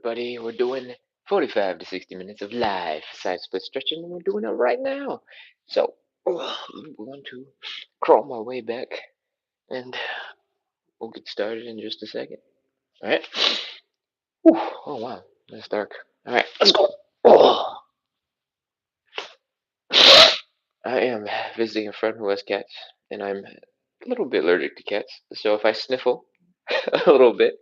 everybody. We're doing 45 to 60 minutes of live side split stretching, and we're doing it right now. So, I'm going to crawl my way back, and we'll get started in just a second. All right. Oh, wow. That's dark. All right, let's go. Oh, I am visiting a friend who has cats, and I'm a little bit allergic to cats. So if I sniffle a little bit,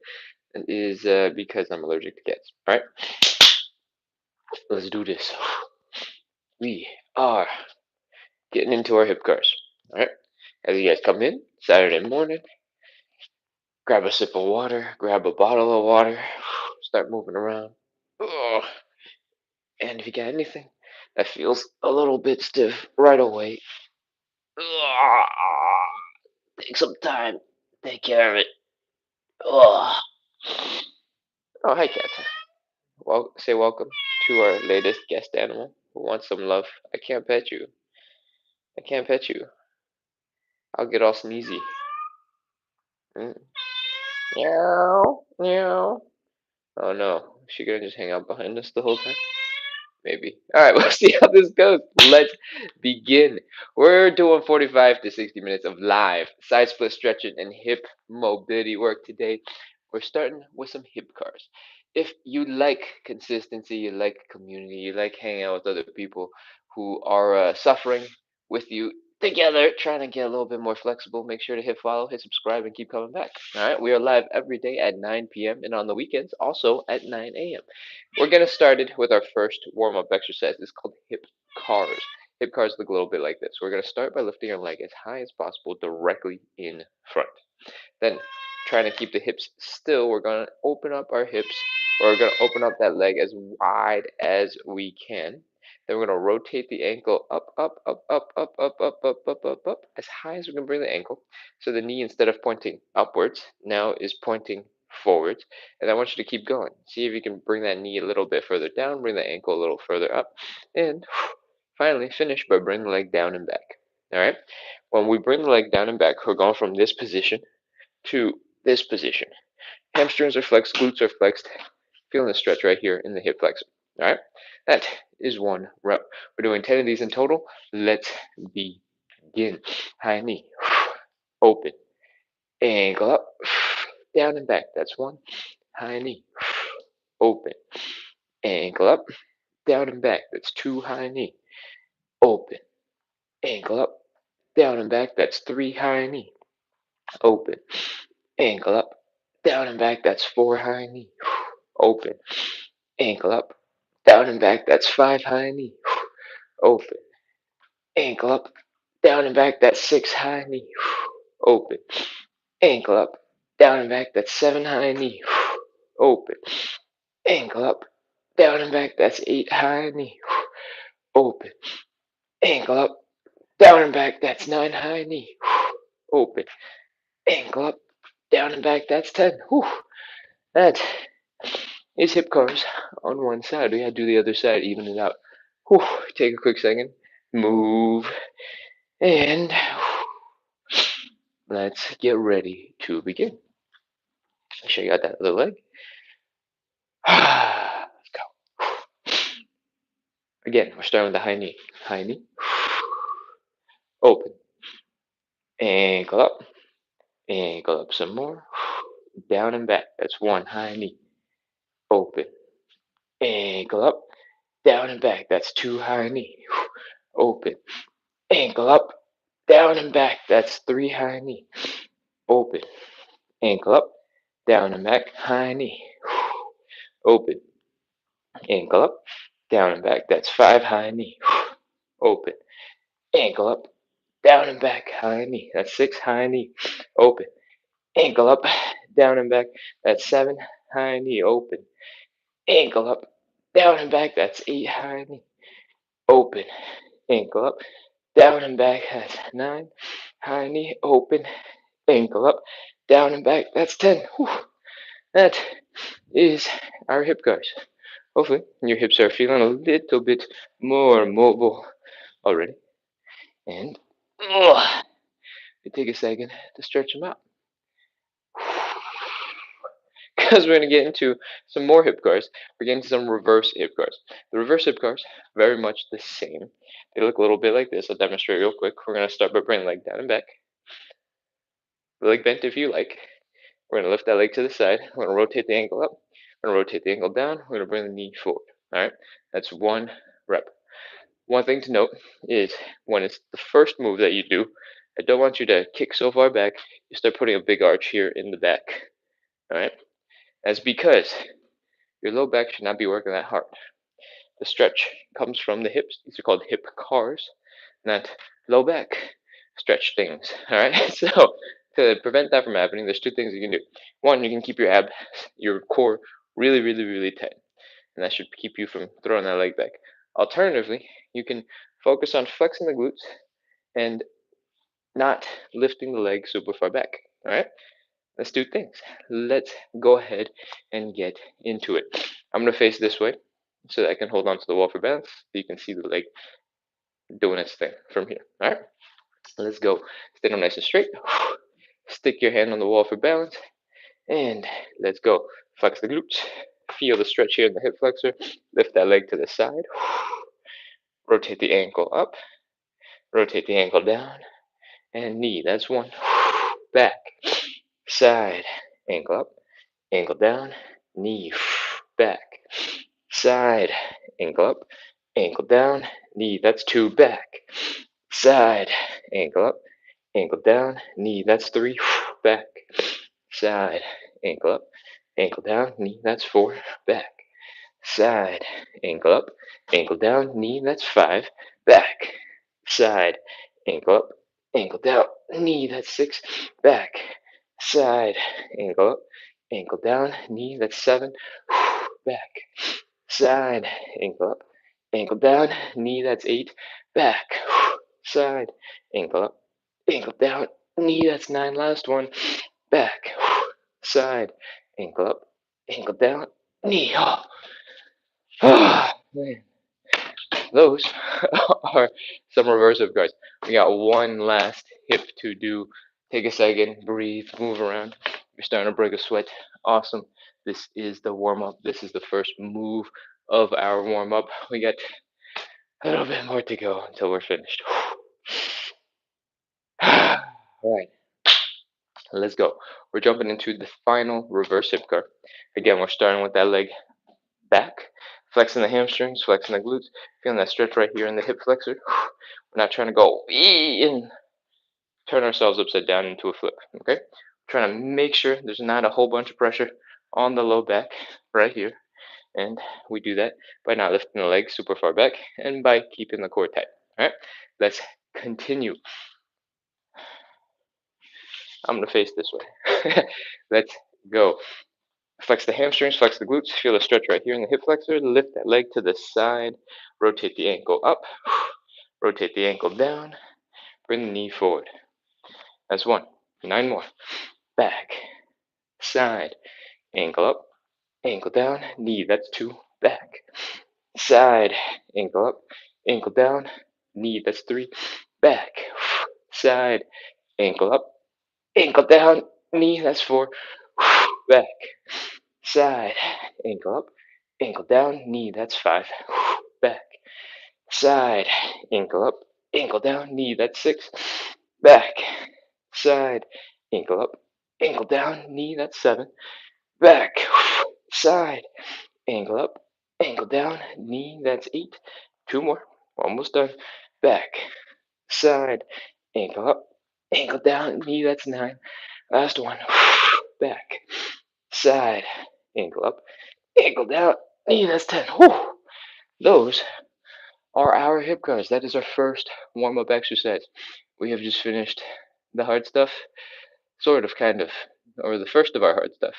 it is because I'm allergic to cats. All right. Let's do this. We are getting into our hip cars. All right. As you guys come in, Saturday morning, grab a sip of water, grab a bottle of water, start moving around. Ugh. And if you got anything that feels a little bit stiff right away, ugh, take some time, take care of it. Ugh. Oh, hi, cat. Well, say welcome to our latest guest animal who wants some love. I can't pet you. I can't pet you. I'll get all sneezy. Mm. Meow, meow. Oh no, is she gonna just hang out behind us the whole time? Maybe. Alright, we'll see how this goes. Let's begin. We're doing 45 to 60 minutes of live side split stretching and hip mobility work today. We're starting with some hip cars. If you like consistency, you like community, you like hanging out with other people who are suffering with you together, trying to get a little bit more flexible, make sure to hit follow, hit subscribe, and keep coming back. All right, we are live every day at 9 p.m. and on the weekends also at 9 a.m. We're getting started with our first warm-up exercise. It's called hip cars. Hip cars look a little bit like this. We're going to start by lifting our leg as high as possible directly in front. Then, trying to keep the hips still, we're going to open up our hips, or we're going to open up that leg as wide as we can. Then we're going to rotate the ankle up, up, up, up, up, up, up, up, up, up, up, as high as we can bring the ankle. So the knee, instead of pointing upwards, now is pointing forwards. And I want you to keep going. See if you can bring that knee a little bit further down, bring the ankle a little further up, and finally finish by bringing the leg down and back. All right? When we bring the leg down and back, we're going from this position to this position. Hamstrings are flexed, glutes are flexed. Feeling the stretch right here in the hip flexor. All right, that is one rep. We're doing 10 of these in total. Let's begin. High knee, open, ankle up, down and back. That's one. High knee, open, ankle up, down and back. That's two. High knee, open, ankle up, down and back. That's three. High knee, open, ankle up, down and back. That's four. High knee, open, ankle up, down and back. That's five. High knee, open, ankle up, down and back. That's six. High knee, open, ankle up, down and back. That's seven. High knee, open, ankle up, down and back. That's eight. High knee, open, ankle up, down and back. That's nine. High knee, open, ankle up, down and back. That's 10. That is hip cars on one side. We gotta do the other side, even it out. Take a quick second, move, and let's get ready to begin. Make sure you got that other leg. Let's go. Again, we're starting with the high knee. High knee, open, ankle up some more, down and back. That's one. High knee, open, ankle up, down and back. That's two. High knee, open, ankle up, down and back. That's three. High knee, open, ankle up, down and back. High knee, open, ankle up, down and back. That's five. High knee, open, ankle up, down and back. High knee. That's six. High knee, open, ankle up, down and back. That's seven. High knee, open, ankle up, down and back. That's eight. High knee, open, ankle up, down and back. That's nine. High knee, open, ankle up, down and back. That's 10. That is our hip guys. Hopefully, your hips are feeling a little bit more mobile already. And we take a second to stretch them out. because we're going to get into some more hip cars. We're getting to some reverse hip cars. The reverse hip cars, very much the same. They look a little bit like this. I'll demonstrate real quick. We're going to start by bringing the leg down and back. The leg bent if you like. We're going to lift that leg to the side. We're going to rotate the ankle up. We're going to rotate the ankle down. We're going to bring the knee forward. All right, that's one rep. One thing to note is when it's the first move that you do, I don't want you to kick so far back, you start putting a big arch here in the back. All right, that's because your low back should not be working that hard. The stretch comes from the hips. These are called hip cars, not low back stretch things. All right, so to prevent that from happening, there's two things you can do. One, you can keep your core really, really, really tight, and that should keep you from throwing that leg back. Alternatively, you can focus on flexing the glutes and not lifting the leg super far back. All right, let's do things. Let's go ahead and get into it. I'm going to face this way so that I can hold on to the wall for balance so you can see the leg doing its thing from here. All right, let's go. Stand up nice and straight. Stick your hand on the wall for balance, and let's go. Flex the glutes. Feel the stretch here in the hip flexor. Lift that leg to the side. Rotate the ankle up. Rotate the ankle down. And knee. That's one. Back. Side. Ankle up. Ankle down. Knee. Back. Side. Ankle up. Ankle down. Knee. That's two. Back. Side. Ankle up. Ankle down. Knee. That's three. Back. Side. Ankle up. Ankle down. Knee. That's four. Back. Side. Ankle up. Ankle down. Knee. That's five. Back. Side. Ankle up. Ankle down. Knee. That's six. Back. Side. Ankle up. Ankle down. Knee. That's seven. Back. Side. Ankle up. Ankle down. Knee. That's eight. Back. Side. Ankle up. Ankle down. Knee. That's nine. Last one. Back. Side. Ankle up. Ankle down. Knee. Oh, man. Those are some reversive guards. We got one last hip to do. Take a second, breathe, move around. You're starting to break a sweat. Awesome. This is the warm up. This is the first move of our warm up. We got a little bit more to go until we're finished. All right, let's go. We're jumping into the final reverse hip guard. Again, we're starting with that leg back, flexing the hamstrings, flexing the glutes, feeling that stretch right here in the hip flexor. We're not trying to go and turn ourselves upside down into a flip, okay? We're trying to make sure there's not a whole bunch of pressure on the low back right here. And we do that by not lifting the legs super far back and by keeping the core tight. All right, let's continue. I'm gonna face this way. Let's go. Flex the hamstrings, flex the glutes, feel a stretch right here in the hip flexor. Lift that leg to the side, rotate the ankle up, rotate the ankle down, bring the knee forward. That's one. 9 more. Back, side, ankle up, ankle down, knee. That's two. Back, side, ankle up, ankle down, knee. That's three. Back, side, ankle up, ankle down, knee. That's four. Back, side, ankle up, ankle down, knee. That's five. Back, side, ankle up, ankle down, knee. That's six. Back, side, ankle up, ankle down, knee. That's seven. Back, side, ankle up, ankle down, knee. That's eight. Two more. Almost done. Back, side, ankle up, ankle down, knee. That's nine. Last one. Back, side, ankle up, ankle down, knee. That's 10. Whew. Those are our hip curls. That is our first warm up exercise. We have just finished the hard stuff, sort of, kind of, or the first of our hard stuff.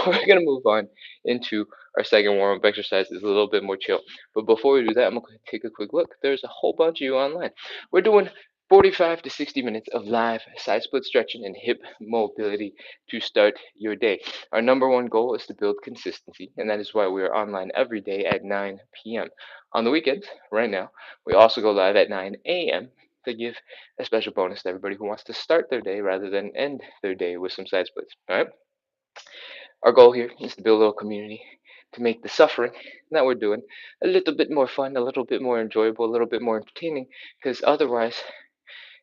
We're going to move on into our second warm up exercise. It's a little bit more chill. But before we do that, I'm going to take a quick look. There's a whole bunch of you online. We're doing 45 to 60 minutes of live side split stretching and hip mobility to start your day. Our number one goal is to build consistency, and that is why we are online every day at 9 p.m. On the weekends, right now, we also go live at 9 a.m. to give a special bonus to everybody who wants to start their day rather than end their day with some side splits. All right. Our goal here is to build a little community to make the suffering that we're doing a little bit more fun, a little bit more enjoyable, a little bit more entertaining, because otherwise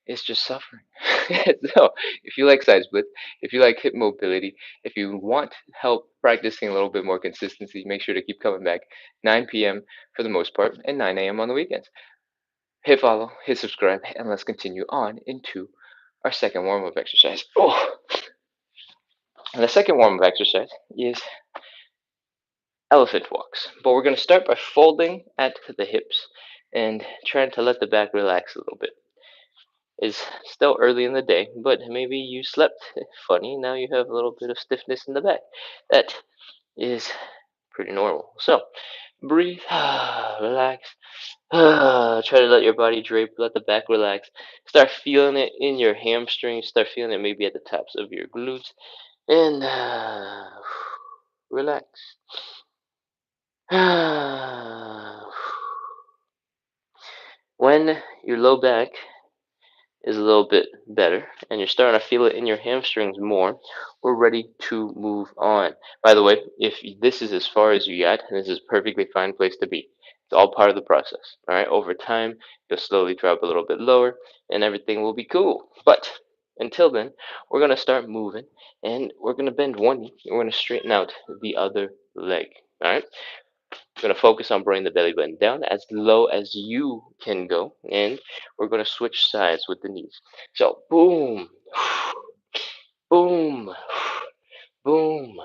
it's just suffering. So, if you like side splits, if you like hip mobility, if you want help practicing a little bit more consistency, make sure to keep coming back 9 p.m. for the most part and 9 a.m. on the weekends. Hit follow, hit subscribe, and let's continue on into our second warm up exercise. Oh, and the second warm up exercise is elephant walks. But we're going to start by folding at the hips and trying to let the back relax a little bit. It's still early in the day, but maybe you slept funny. Now you have a little bit of stiffness in the back. That is pretty normal. So breathe, relax. Try to let your body drape, let the back relax. Start feeling it in your hamstrings. Start feeling it maybe at the tops of your glutes. And relax. When your low back is a little bit better and you're starting to feel it in your hamstrings more, we're ready to move on. By the way, if this is as far as you got, this is a perfectly fine place to be. It's all part of the process. All right, over time, you'll slowly drop a little bit lower and everything will be cool. But until then, we're going to start moving and we're going to bend one knee and we're going to straighten out the other leg. All right. We're going to focus on bringing the belly button down as low as you can go, and we're going to switch sides with the knees. So, boom, boom, boom,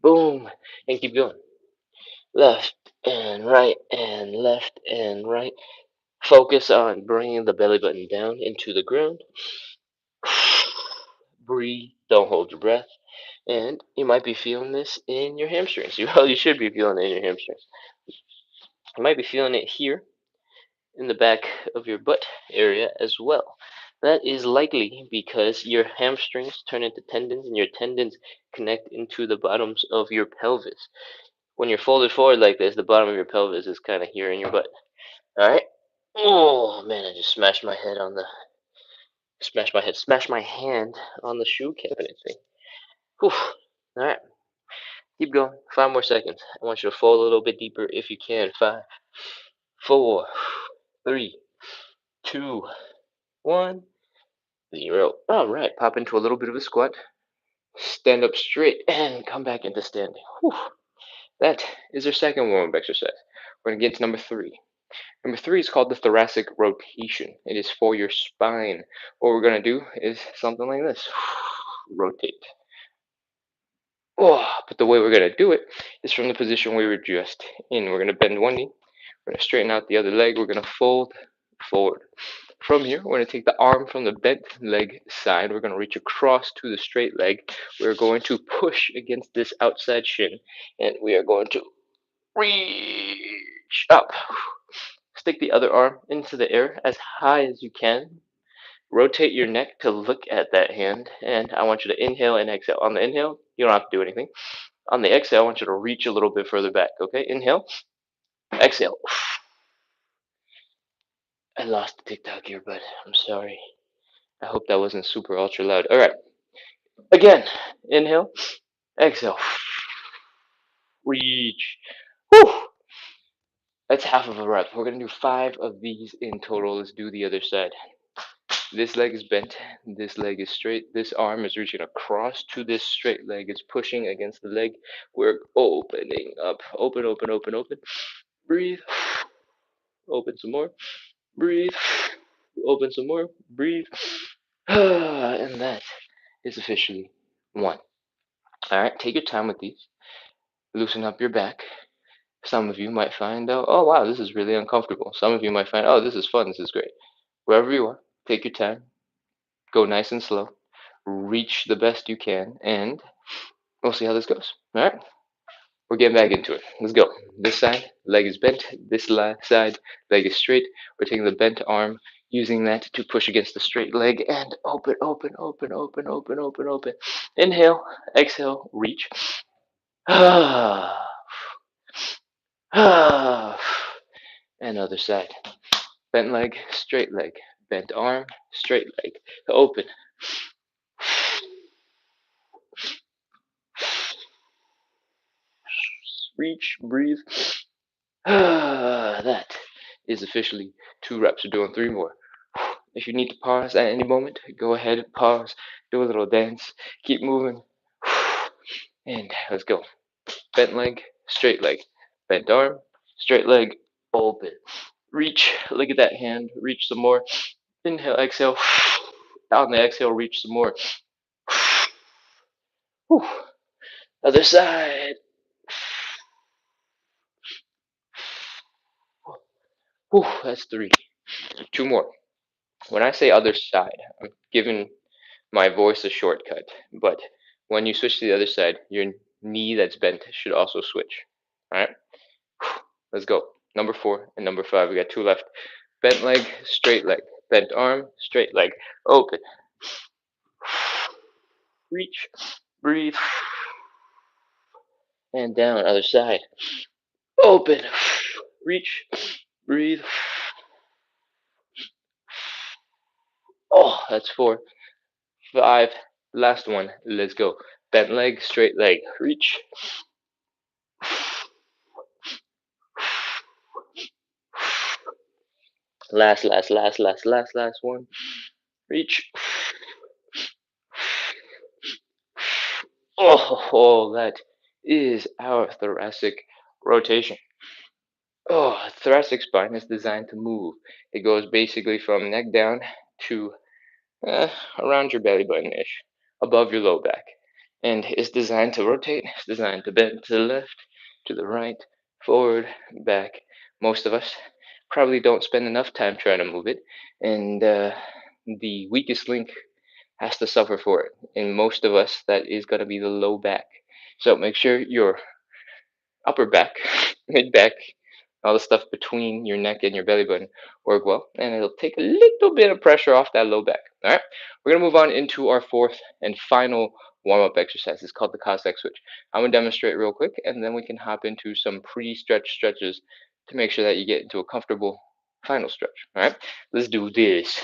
boom, and keep going. Left and right and left and right. Focus on bringing the belly button down into the ground. Breathe, don't hold your breath. And you might be feeling this in your hamstrings. You should be feeling it in your hamstrings. You might be feeling it here in the back of your butt area as well. That is likely because your hamstrings turn into tendons and your tendons connect into the bottoms of your pelvis. When you're folded forward like this, the bottom of your pelvis is kind of here in your butt. All right. Oh man, I just smashed my hand on the shoe cabinet thing. Whew. All right. Keep going. 5 more seconds. I want you to fold a little bit deeper if you can. 5, 4, 3, 2, 1. 0. All right, pop into a little bit of a squat. Stand up straight and come back into standing. Whew. That is our second warm-up exercise. We're going to get to number 3. Number 3 is called the thoracic rotation. It is for your spine. What we're going to do is something like this. Rotate. Oh, but the way we're going to do it is from the position we were just in. We're going to bend one knee. We're going to straighten out the other leg. We're going to fold forward. From here, we're going to take the arm from the bent leg side. We're going to reach across to the straight leg. We're going to push against this outside shin. And we are going to reach up. Stick the other arm into the air as high as you can. Rotate your neck to look at that hand. And I want you to inhale and exhale. On the inhale, you don't have to do anything. On the exhale, I want you to reach a little bit further back. Okay, inhale, exhale. I lost the TikTok here, but I'm sorry. I hope that wasn't super ultra loud. All right. Again, inhale, exhale, reach. Whew. That's half of a rep. We're going to do 5 of these in total. Let's do the other side. This leg is bent. This leg is straight. This arm is reaching across to this straight leg. It's pushing against the leg. We're opening up. Open, open, open, open. Breathe. Open some more. Breathe. Open some more. Breathe. And that is officially 1. All right, take your time with these. Loosen up your back. Some of you might find out, oh wow, this is really uncomfortable. Some of you might find, oh, this is fun, this is great. Wherever you are, take your time, go nice and slow, reach the best you can, and we'll see how this goes. All right, we're getting back into it. Let's go. This side, leg is bent. This side, leg is straight. We're taking the bent arm, using that to push against the straight leg, and open, open, open, open, open, open, open. Inhale, exhale, reach. And other side. Bent leg, straight leg. Bent arm, straight leg. Open. reach, breathe. That is officially 2 reps. We're doing 3 more. If you need to pause at any moment, go ahead, pause, do a little dance, keep moving, and let's go. Bent leg, straight leg, bent arm, straight leg, open. Reach, look at that hand, reach some more. Inhale, exhale. On the exhale, reach some more. Other side. That's 3. 2 more. When I say other side, I'm giving my voice a shortcut, but when you switch to the other side, your knee that's bent should also switch. Alright? Let's go. Number 4 and number 5. We got 2 left. Bent leg, straight leg. Bent arm, straight leg. Open. Reach. Breathe. And down. Other side. Open. Reach. Breathe. Oh, that's 4. 5. Last one. Let's go. Bent leg, straight leg. Reach. Last one. Reach. Oh, that is our thoracic rotation. Oh, thoracic spine is designed to move. It goes basically from neck down to around your belly button-ish, above your low back. And it's designed to rotate. It's designed to bend to the left, to the right, forward, back. Most of us probably don't spend enough time trying to move it. And the weakest link has to suffer for it. In most of us, that is going to be the low back. So make sure your upper back, mid back, all the stuff between your neck and your belly button work well, and it'll take a little bit of pressure off that low back. All right, we're gonna move on into our 4th and final warm-up exercise. It's called the Cossack switch. I'm gonna demonstrate real quick, and then we can hop into some pre-stretch stretches to make sure that you get into a comfortable final stretch. All right, let's do this.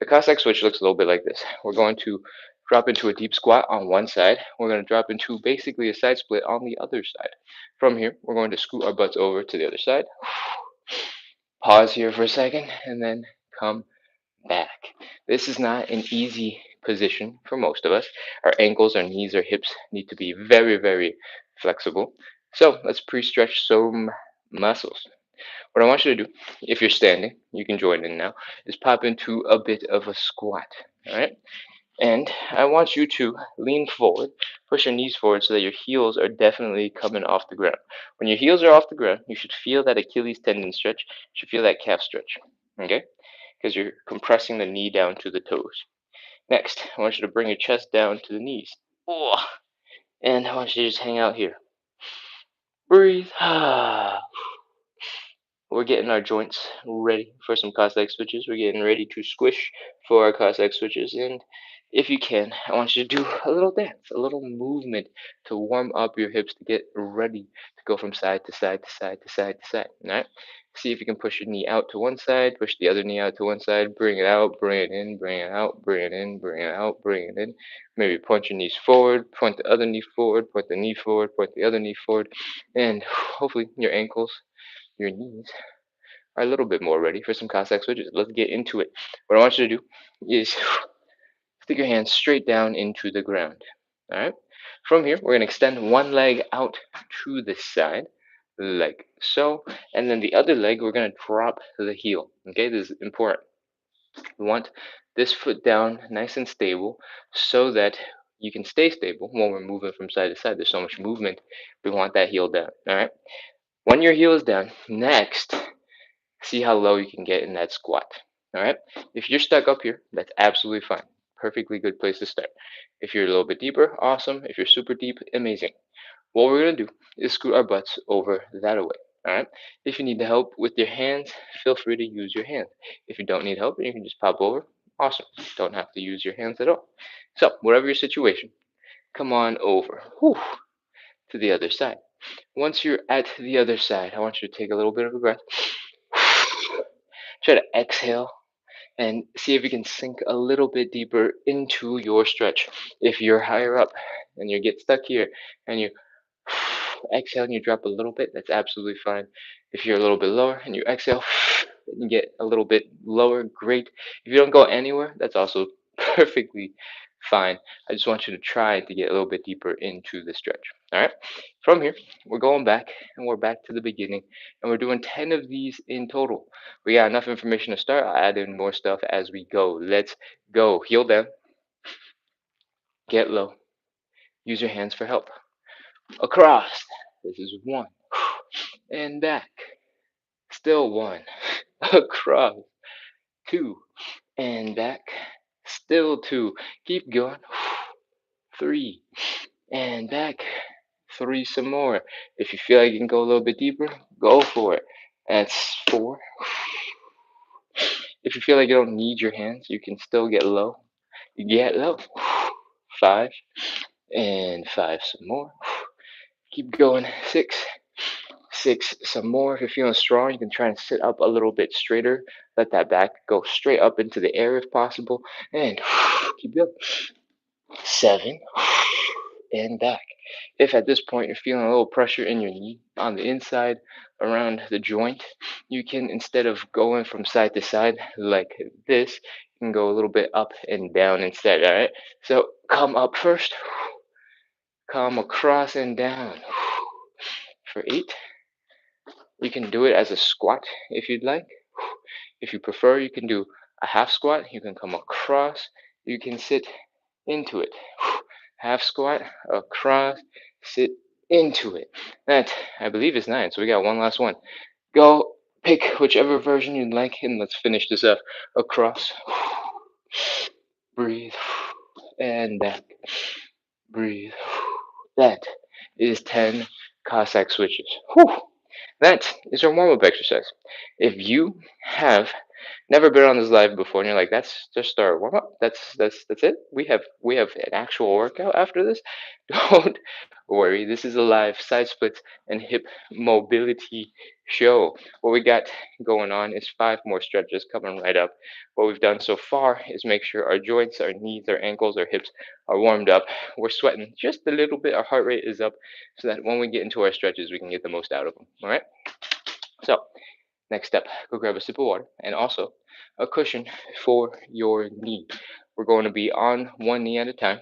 The Cossack switch looks a little bit like this. We're going to drop into a deep squat on one side. We're going to drop into basically a side split on the other side. From here, we're going to scoot our butts over to the other side. Pause here for a second and then come back. This is not an easy position for most of us. Our ankles, our knees, our hips need to be very, very flexible. So let's pre-stretch some muscles. What I want you to do, if you're standing, you can join in now, is pop into a bit of a squat. All right? And I want you to lean forward, push your knees forward so that your heels are definitely coming off the ground. When your heels are off the ground, you should feel that Achilles tendon stretch. You should feel that calf stretch. Okay? Because you're compressing the knee down to the toes. Next, I want you to bring your chest down to the knees. Oh, and I want you to just hang out here. Breathe. We're getting our joints ready for some Cossack switches. We're getting ready to squish for our Cossack switches. And if you can, I want you to do a little dance, a little movement to warm up your hips to get ready to go from side to side to side to side to side. All right? See if you can push your knee out to one side, push the other knee out to one side, bring it out, bring it in, bring it out, bring it in, bring it out, bring it in. Maybe point your knees forward, point the other knee forward, point the knee forward, point the other knee forward, and hopefully your ankles, your knees are a little bit more ready for some Cossack switches. Let's get into it. What I want you to do is stick your hands straight down into the ground. All right. From here, we're going to extend one leg out to the side, like so, and then the other leg, we're going to drop the heel. Okay, this is important. We want this foot down nice and stable so that you can stay stable when we're moving from side to side. There's so much movement. We want that heel down. All right. When your heel is down, next, see how low you can get in that squat. All right. If you're stuck up here, that's absolutely fine. Perfectly good place to start. If you're a little bit deeper, awesome. If you're super deep, amazing. What we're going to do is scoot our butts over that way. All right. If you need the help with your hands, feel free to use your hands. If you don't need help, you can just pop over. Awesome. Don't have to use your hands at all. So, whatever your situation, come on over to the other side. Once you're at the other side, I want you to take a little bit of a breath. Try to exhale and see if you can sink a little bit deeper into your stretch. If you're higher up and you get stuck here and you exhale and you drop a little bit, that's absolutely fine. If you're a little bit lower and you exhale and you get a little bit lower, great. If you don't go anywhere, that's also perfectly fine. I just want you to try to get a little bit deeper into the stretch. All right. From here, we're going back and we're back to the beginning and we're doing 10 of these in total. We got enough information to start. I'll add in more stuff as we go. Let's go. Heel down, get low, use your hands for help. Across. This is one. And back. Still one. Across. Two. And back. Still two. Keep going. Three. And back. Three some more. If you feel like you can go a little bit deeper, go for it. That's four. If you feel like you don't need your hands, you can still get low. You get low. Five. And five some more. Keep going. Six. Six some more. If you're feeling strong, you can try and sit up a little bit straighter. Let that back go straight up into the air if possible. And keep going. Seven. And back. If at this point you're feeling a little pressure in your knee on the inside around the joint, you can, instead of going from side to side like this, you can go a little bit up and down instead. All right. So come up first, come across and down. For eight, you can do it as a squat if you'd like. If you prefer, you can do a half squat. You can come across. You can sit into it. Half squat, across, sit into it. That, I believe, is nine. So we got one last one. Go pick whichever version you'd like, and let's finish this up. Across. Breathe. And back. Breathe. That is 10 Cossack switches. Whew. That is our warm-up exercise. If you have never been on this live before and you're like, that's just our warm-up, that's it. We have an actual workout after this. Don't worry. This is a live side splits and hip mobility show. What we got going on is five more stretches coming right up. What we've done so far is make sure our joints, our knees, our ankles, our hips are warmed up. We're sweating just a little bit. Our heart rate is up so that when we get into our stretches, we can get the most out of them. All right. So, next step, go grab a sip of water and also a cushion for your knee. We're going to be on one knee at a time,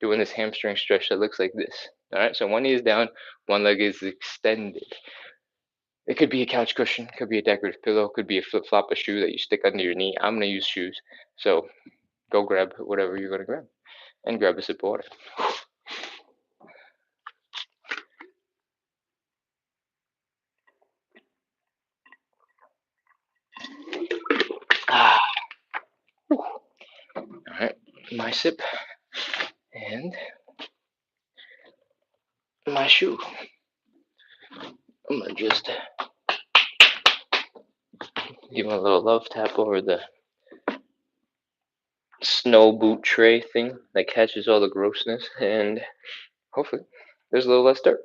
doing this hamstring stretch that looks like this. All right, so one knee is down, one leg is extended. It could be a couch cushion, could be a decorative pillow, could be a flip flop, a shoe that you stick under your knee. I'm going to use shoes. So, go grab whatever you're going to grab and grab a sip of water. Ah. All right, my sip and my shoe. I'm gonna just give him a little love tap over the snow boot tray thing that catches all the grossness, and hopefully there's a little less dirt.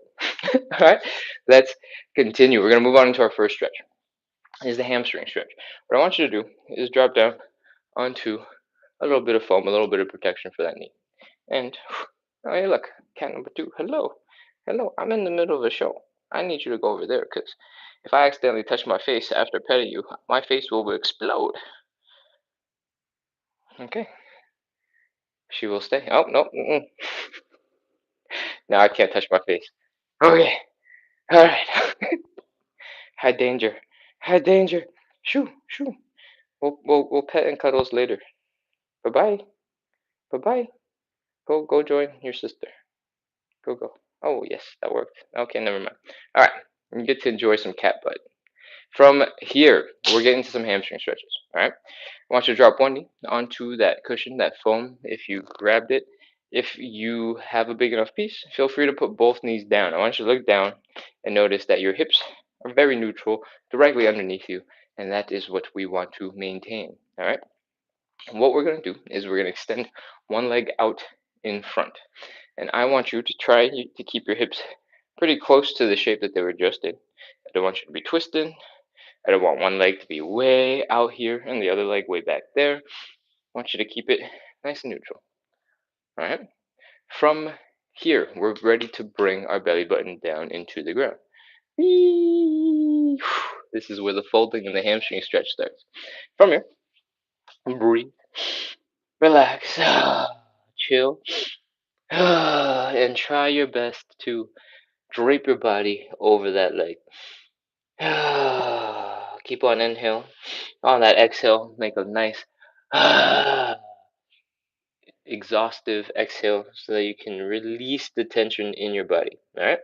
All right, let's continue. We're gonna move on into our first stretch. Is the hamstring stretch. What I want you to do is drop down onto a little bit of foam, a little bit of protection for that knee. And oh, hey, look, cat number two. Hello, hello. I'm in the middle of a show. I need you to go over there because if I accidentally touch my face after petting you, my face will explode. Okay, she will stay. Oh no, now I can't touch my face. Okay, all right. High danger, high danger. Shoo, shoo. We'll pet and cuddles later. Bye bye, bye bye. Go join your sister. Go. Oh yes, that worked. Okay, never mind. All right, you get to enjoy some cat butt. From here, we're getting to some hamstring stretches. All right. I want you to drop one knee onto that cushion, that foam, if you grabbed it. If you have a big enough piece, feel free to put both knees down. I want you to look down and notice that your hips are very neutral, directly underneath you, and that is what we want to maintain. All right. And what we're going to do is we're going to extend one leg out in front, and I want you to try to keep your hips pretty close to the shape that they were just in. I don't want you to be twisting. I don't want one leg to be way out here and the other leg way back there. I want you to keep it nice and neutral. All right. From Here, we're ready to bring our belly button down into the ground. Whee! This is where the folding and the hamstring stretch starts. From here, breathe, relax, chill, and try your best to drape your body over that leg. Keep on inhale. On that exhale, make a nice exhaustive exhale so that you can release the tension in your body. All right.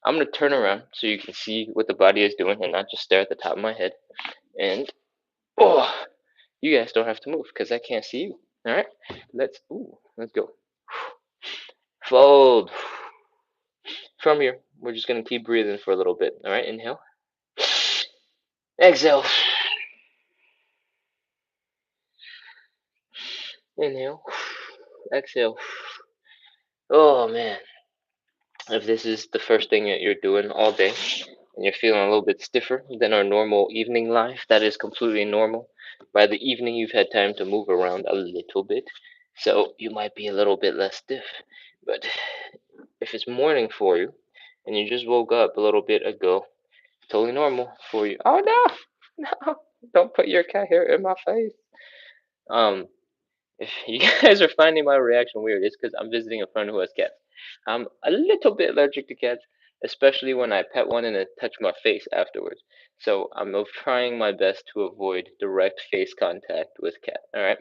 I'm going to turn around so you can see what the body is doing and not just stare at the top of my head. And oh, you guys don't have to move because I can't see you. All right. Let's go. Fold. From here, we're just going to keep breathing for a little bit. All right. Inhale. Exhale. Inhale. Exhale. Oh man. If this is the first thing that you're doing all day and you're feeling a little bit stiffer than our normal evening life, that is completely normal. By the evening, you've had time to move around a little bit, so you might be a little bit less stiff. But if it's morning for you and you just woke up a little bit ago, totally normal for you. Oh no, no, don't put your cat hair in my face. Um, if you guys are finding my reaction weird, it's because I'm visiting a friend who has cats. I'm a little bit allergic to cats, especially when I pet one and it touch my face afterwards. So I'm trying my best to avoid direct face contact with cat. All right,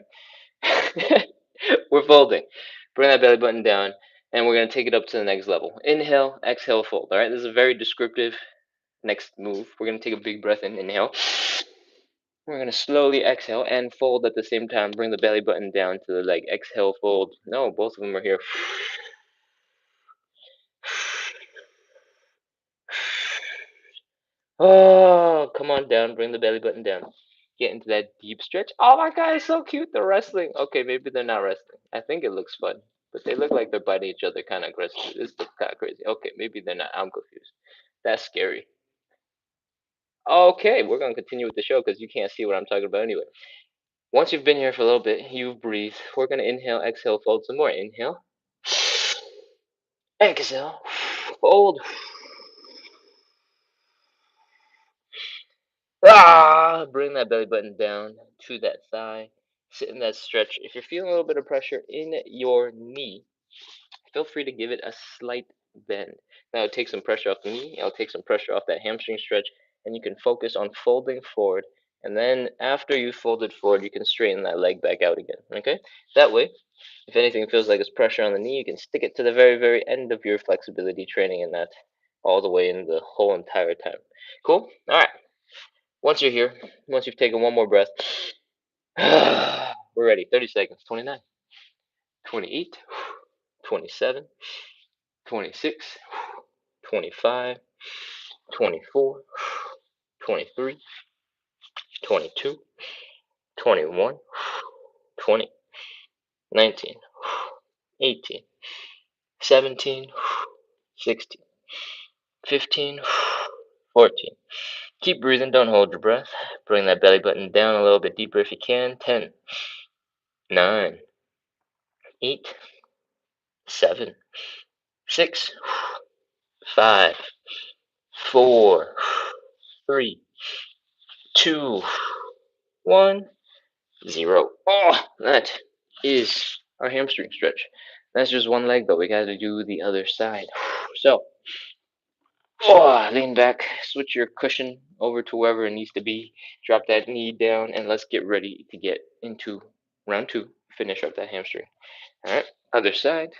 we're folding. Bring that belly button down, and we're gonna take it up to the next level. Inhale, exhale, fold. All right, this is a very descriptive next move. We're gonna take a big breath in. Inhale. We're going to slowly exhale and fold at the same time. Bring the belly button down to the leg. Exhale, fold. No, both of them are here. Oh, come on down. Bring the belly button down. Get into that deep stretch. Oh my god, it's so cute. They're wrestling. Okay, maybe they're not wrestling. I think it looks fun. But they look like they're biting each other kind of aggressively. This looks kind of crazy. Okay, maybe they're not. I'm confused. That's scary. Okay, we're going to continue with the show because you can't see what I'm talking about anyway. Once you've been here for a little bit, you breathe. We're going to inhale, exhale, fold some more. Inhale. Exhale. Fold. Bring that belly button down to that thigh. Sit in that stretch. If you're feeling a little bit of pressure in your knee, feel free to give it a slight bend. Now, it'll take some pressure off the knee. It'll take some pressure off that hamstring stretch, and you can focus on folding forward. And then after you folded forward, you can straighten that leg back out again. Okay? That way, if anything feels like it's pressure on the knee, you can stick it to the very, very end of your flexibility training and that all the way in the whole entire time. Cool? All right. Once you're here, once you've taken one more breath, we're ready. 30 seconds. 29, 28, 27, 26, 25, 24, 23, 22, 21, 20, 19, 18, 17, 16, 15, 14. Keep breathing, don't hold your breath. Bring that belly button down a little bit deeper if you can. 10, 9, 8, 7, 6, 5, 4, 3, 2, 1, 0. Oh, that is our hamstring stretch. That's just one leg, though. We got to do the other side. So, lean back, switch your cushion over to wherever it needs to be. Drop that knee down, and let's get ready to get into round two. Finish up that hamstring. All right, other side.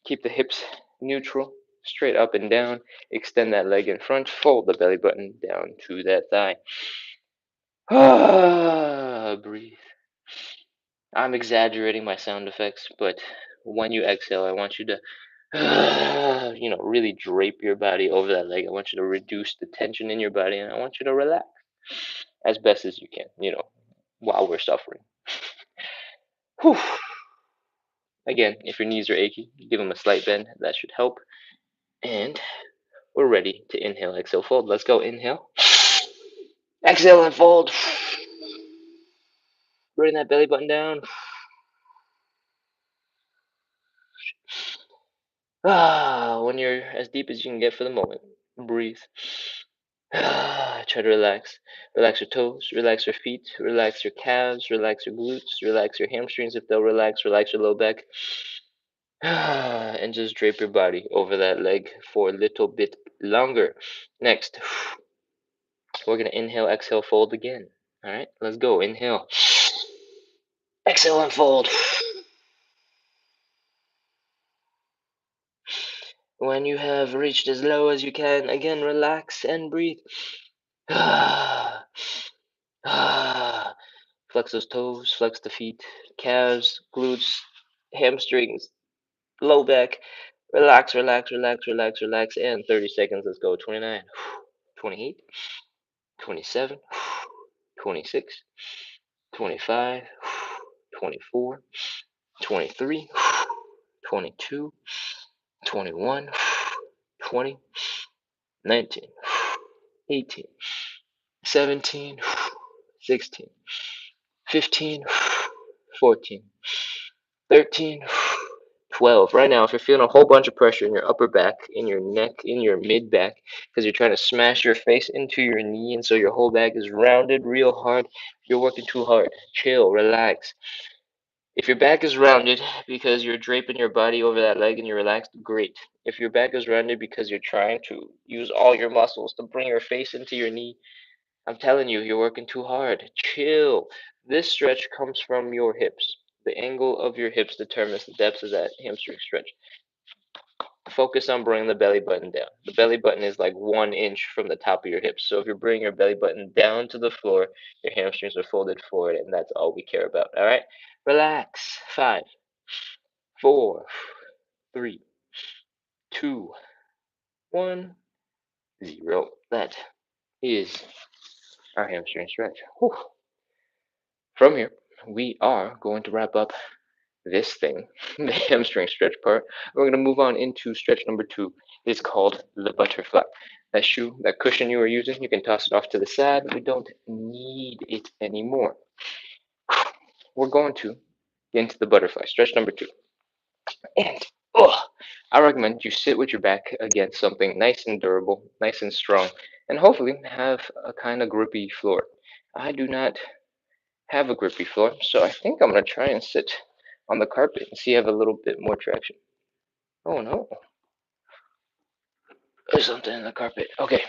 Keep the hips neutral, straight up and down. Extend that leg in front. Fold the belly button down to that thigh. Breathe. I'm exaggerating my sound effects, but when you exhale, I want you to, really drape your body over that leg. I want you to reduce the tension in your body, and I want you to relax as best as you can, while we're suffering. Whew. Again, if your knees are achy, give them a slight bend. That should help. And we're ready to inhale, exhale, fold. Let's go. Inhale. Exhale and fold. Bring that belly button down. When you're as deep as you can get for the moment, breathe. Try to relax. Relax your toes, relax your feet, relax your calves, relax your glutes, relax your hamstrings if they'll relax, relax your low back. And just drape your body over that leg for a little bit longer. Next, we're gonna inhale, exhale, fold again. All right, let's go. Inhale, exhale, and fold. When you have reached as low as you can, again, relax and breathe. Flex those toes, flex the feet, calves, glutes, hamstrings, low back. Relax, relax, relax, relax, relax. And 30 seconds. Let's go. 29, 28, 27, 26, 25, 24, 23, 22, 21, 20, 19, 18, 17, 16, 15, 14, 13, 12. Right now, if you're feeling a whole bunch of pressure in your upper back, in your neck, in your mid back, because you're trying to smash your face into your knee, and so your whole back is rounded real hard, you're working too hard. Chill, relax. If your back is rounded because you're draping your body over that leg and you're relaxed, great. If your back is rounded because you're trying to use all your muscles to bring your face into your knee, I'm telling you, you're working too hard. Chill. This stretch comes from your hips. The angle of your hips determines the depth of that hamstring stretch. Focus on bringing the belly button down. The belly button is like 1 inch from the top of your hips. So if you bring your belly button down to the floor, your hamstrings are folded forward, and that's all we care about. All right? Relax. 5, 4, 3, 2, 1, 0. That is our hamstring stretch. Whew. From here, we are going to wrap up this thing, the hamstring stretch part. We're going to move on into stretch number 2. It's called the butterfly. That shoe, that cushion you were using, you can toss it off to the side. We don't need it anymore. We're going to get into the butterfly, stretch number 2. And I recommend you sit with your back against something nice and durable, nice and strong, and hopefully have a kind of grippy floor. I do not have a grippy floor, so I think I'm going to try and sit on the carpet and see if I have a little bit more traction. Oh no, there's something in the carpet. Okay,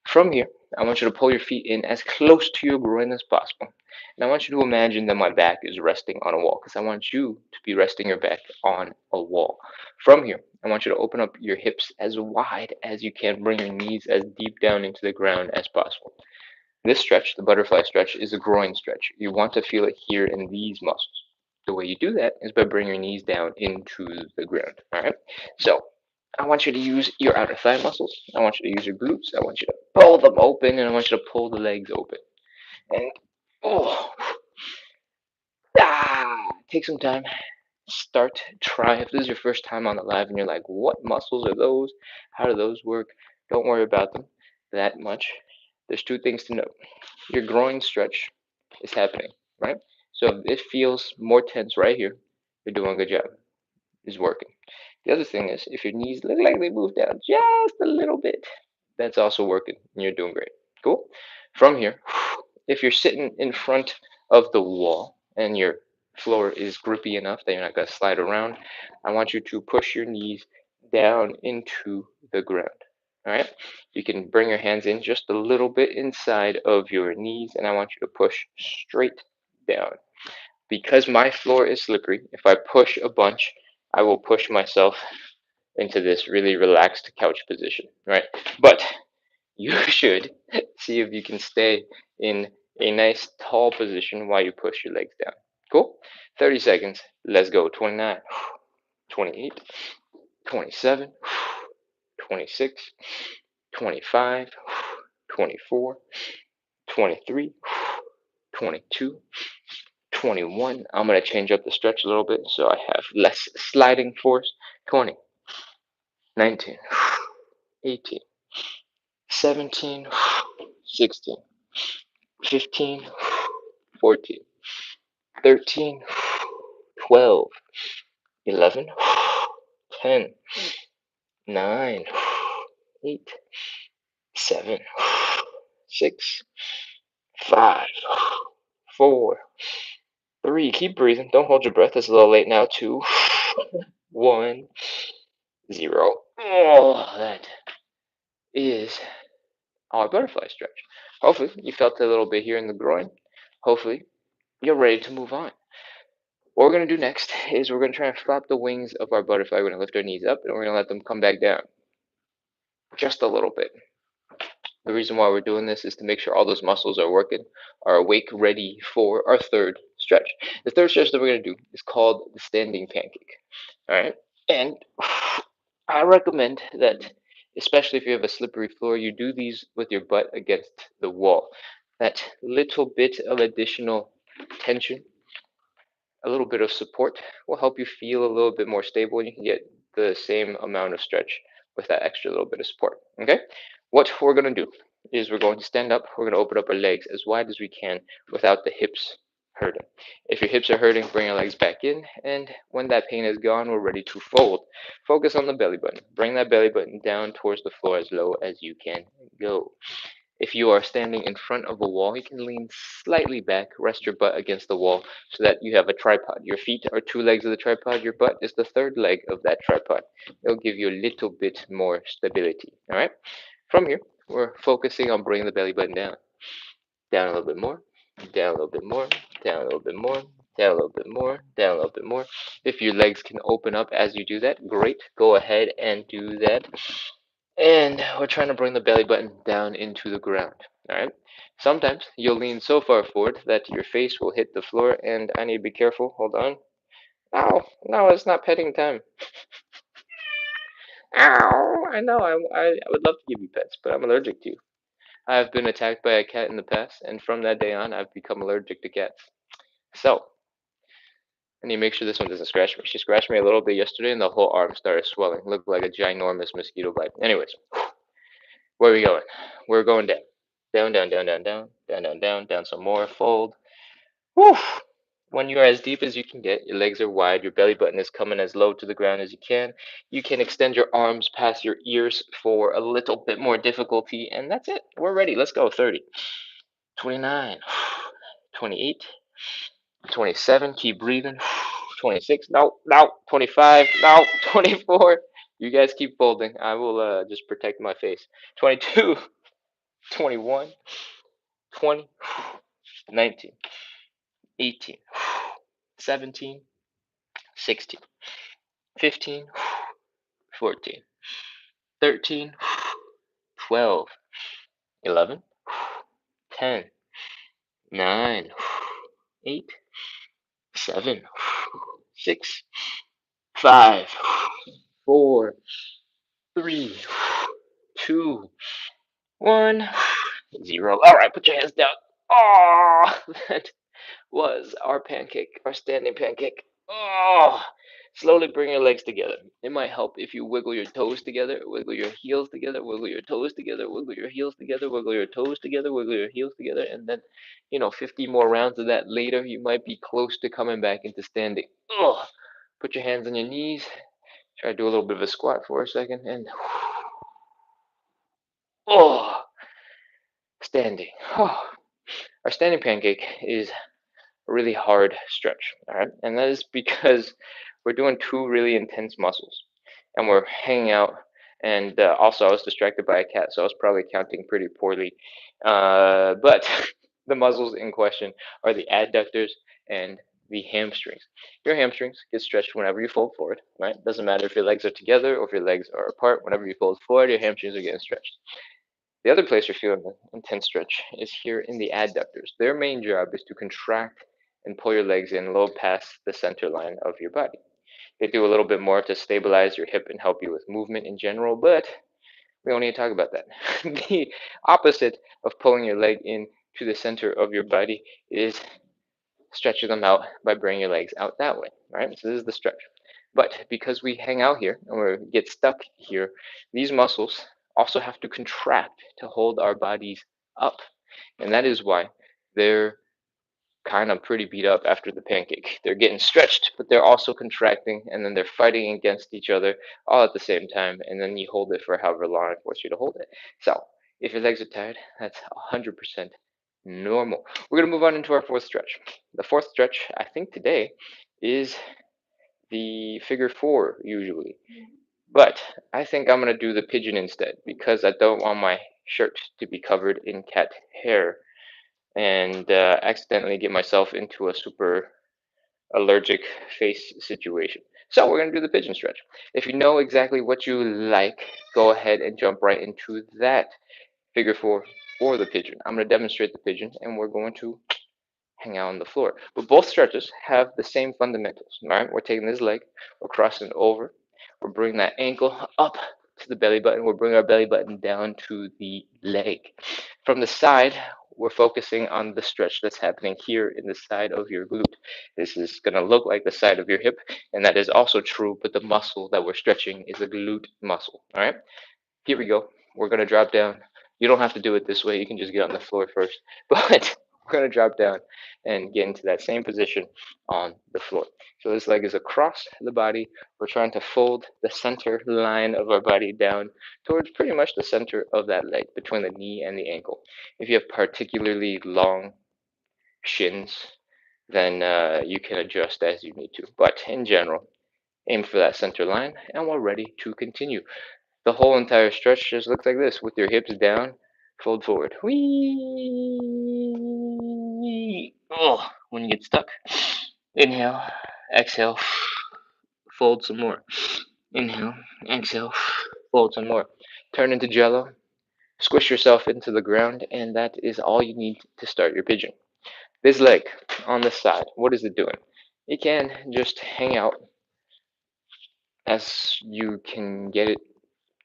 from here, I want you to pull your feet in as close to your groin as possible. And I want you to imagine that my back is resting on a wall because I want you to be resting your back on a wall. From here, I want you to open up your hips as wide as you can. Bring your knees as deep down into the ground as possible. This stretch, the butterfly stretch, is a groin stretch. You want to feel it here in these muscles. The way you do that is by bringing your knees down into the ground. All right. So I want you to use your outer thigh muscles. I want you to use your glutes. I want you to pull them open, and I want you to pull the legs open. And oh, take some time. Start. Try. If this is your first time on the live, and you're like, "What muscles are those? How do those work?" Don't worry about them that much. There's two things to note. Your groin stretch is happening, right? So if it feels more tense right here, you're doing a good job. It's working. The other thing is, if your knees look like they move down just a little bit, that's also working, and you're doing great. Cool. From here, if you're sitting in front of the wall and your floor is grippy enough that you're not going to slide around, I want you to push your knees down into the ground. All right. You can bring your hands in just a little bit inside of your knees, and I want you to push straight down. Because my floor is slippery, if I push a bunch, I will push myself into this really relaxed couch position, right? But you should see if you can stay in a nice tall position while you push your legs down. Cool? 30 seconds. Let's go. 29, 28, 27, 26, 25, 24, 23, 22, 21. I'm going to change up the stretch a little bit so I have less sliding force. 20, 19, 18, 17, 16, 15, 14, 13, 12, 11, 10, 9, 8, 7, 6, 5, 4, 3. Keep breathing. Don't hold your breath. It's a little late now. 2, 1, 0. Oh, that is our butterfly stretch. Hopefully, you felt a little bit here in the groin. Hopefully, you're ready to move on. What we're going to do next is we're going to try and flap the wings of our butterfly. We're going to lift our knees up and we're going to let them come back down just a little bit. The reason why we're doing this is to make sure all those muscles are working, are awake, ready for our third stretch. The third stretch that we're going to do is called the standing pancake. All right. And I recommend that, especially if you have a slippery floor, you do these with your butt against the wall. That little bit of additional tension, a little bit of support will help you feel a little bit more stable and you can get the same amount of stretch with that extra little bit of support. Okay? What we're going to do is we're going to stand up, we're going to open up our legs as wide as we can without the hips hurting. If your hips are hurting, bring your legs back in, and when that pain is gone, we're ready to fold. Focus on the belly button. Bring that belly button down towards the floor as low as you can go. If you are standing in front of a wall, you can lean slightly back, rest your butt against the wall so that you have a tripod. Your feet are two legs of the tripod, your butt is the third leg of that tripod. It'll give you a little bit more stability. All right? From here, we're focusing on bringing the belly button down. Down a little bit more, down a little bit more, down a little bit more, down a little bit more, down a little bit more. If your legs can open up as you do that, great. Go ahead and do that. And we're trying to bring the belly button down into the ground. All right. Sometimes you'll lean so far forward that your face will hit the floor, and I need to be careful. Hold on. Ow! No, it's not petting time. Ow! I know. I would love to give you pets, but I'm allergic to you. I've been attacked by a cat in the past, and from that day on, I've become allergic to cats. So I need to make sure this one doesn't scratch me. She scratched me a little bit yesterday, and the whole arm started swelling. Looked like a ginormous mosquito bite. Anyways, where are we going? We're going down. Down, down, down, down, down, down, down, down, down some more. Fold. Whew. When you're as deep as you can get, your legs are wide, your belly button is coming as low to the ground as you can. You can extend your arms past your ears for a little bit more difficulty, and that's it. We're ready. Let's go. 30, 29, 28, 27. Keep breathing. 26. No, no. 25. No. 24. You guys keep folding. I will just protect my face. 22. 21, 20, 19, 18, 17, 16, 15, 14, 13, 12, 11, 10, 9, 8, 7, 6, 5, 4, 3, 2, 1, 0. All right, put your hands down. Oh, that was our pancake, our standing pancake. Oh, slowly bring your legs together. It might help if you wiggle your toes together, wiggle your heels together, wiggle your toes together, wiggle your heels together, wiggle your toes together, wiggle your heels together, and then, 50 more rounds of that later, you might be close to coming back into standing. Oh, put your hands on your knees. Try to do a little bit of a squat for a second, and oh, standing. Oh, our standing pancake is a really hard stretch, all right? And that is because we're doing two really intense muscles and we're hanging out. And also, I was distracted by a cat, so I was probably counting pretty poorly. But the muscles in question are the adductors and the hamstrings. Your hamstrings get stretched whenever you fold forward, right? Doesn't matter if your legs are together or if your legs are apart. Whenever you fold forward, your hamstrings are getting stretched. The other place you're feeling the intense stretch is here in the adductors. Their main job is to contract and pull your legs in low past the center line of your body. They do a little bit more to stabilize your hip and help you with movement in general, but we don't need to talk about that. The opposite of pulling your leg in to the center of your body is stretching them out by bringing your legs out that way, right? So this is the stretch. But because we hang out here and we get stuck here, these muscles also have to contract to hold our bodies up. And that is why they're kind of pretty beat up after the pancake. They're getting stretched, but they're also contracting, and then they're fighting against each other all at the same time. And then you hold it for however long it wants you to hold it. So if your legs are tired, that's 100% normal. We're gonna move on into our fourth stretch. The fourth stretch, I think today, is the figure four usually. But I think I'm gonna do the pigeon instead because I don't want my shirt to be covered in cat hair and accidentally get myself into a super allergic face situation. So we're gonna do the pigeon stretch. If you know exactly what you like, go ahead and jump right into that figure four or the pigeon. I'm gonna demonstrate the pigeon and we're going to hang out on the floor. But both stretches have the same fundamentals. All right, we're taking this leg, we're crossing over, we're bringing that ankle up to the belly button, we're bringing our belly button down to the leg. From the side, we're focusing on the stretch that's happening here in the side of your glute. This is going to look like the side of your hip, and that is also true, but the muscle that we're stretching is a glute muscle. All right, here we go. We're going to drop down. You don't have to do it this way. You can just get on the floor first. But we're going to drop down and get into that same position on the floor. So this leg is across the body. We're trying to fold the center line of our body down towards pretty much the center of that leg, between the knee and the ankle. If you have particularly long shins, then you can adjust as you need to. But in general, aim for that center line, and we're ready to continue. The whole entire stretch just looks like this, with your hips down, fold forward. Whee! Oh, when you get stuck, inhale, exhale, fold some more. Inhale, exhale, fold some more. Turn into jello, squish yourself into the ground, and that is all you need to start your pigeon. This leg on the side, what is it doing? It can just hang out as you can get it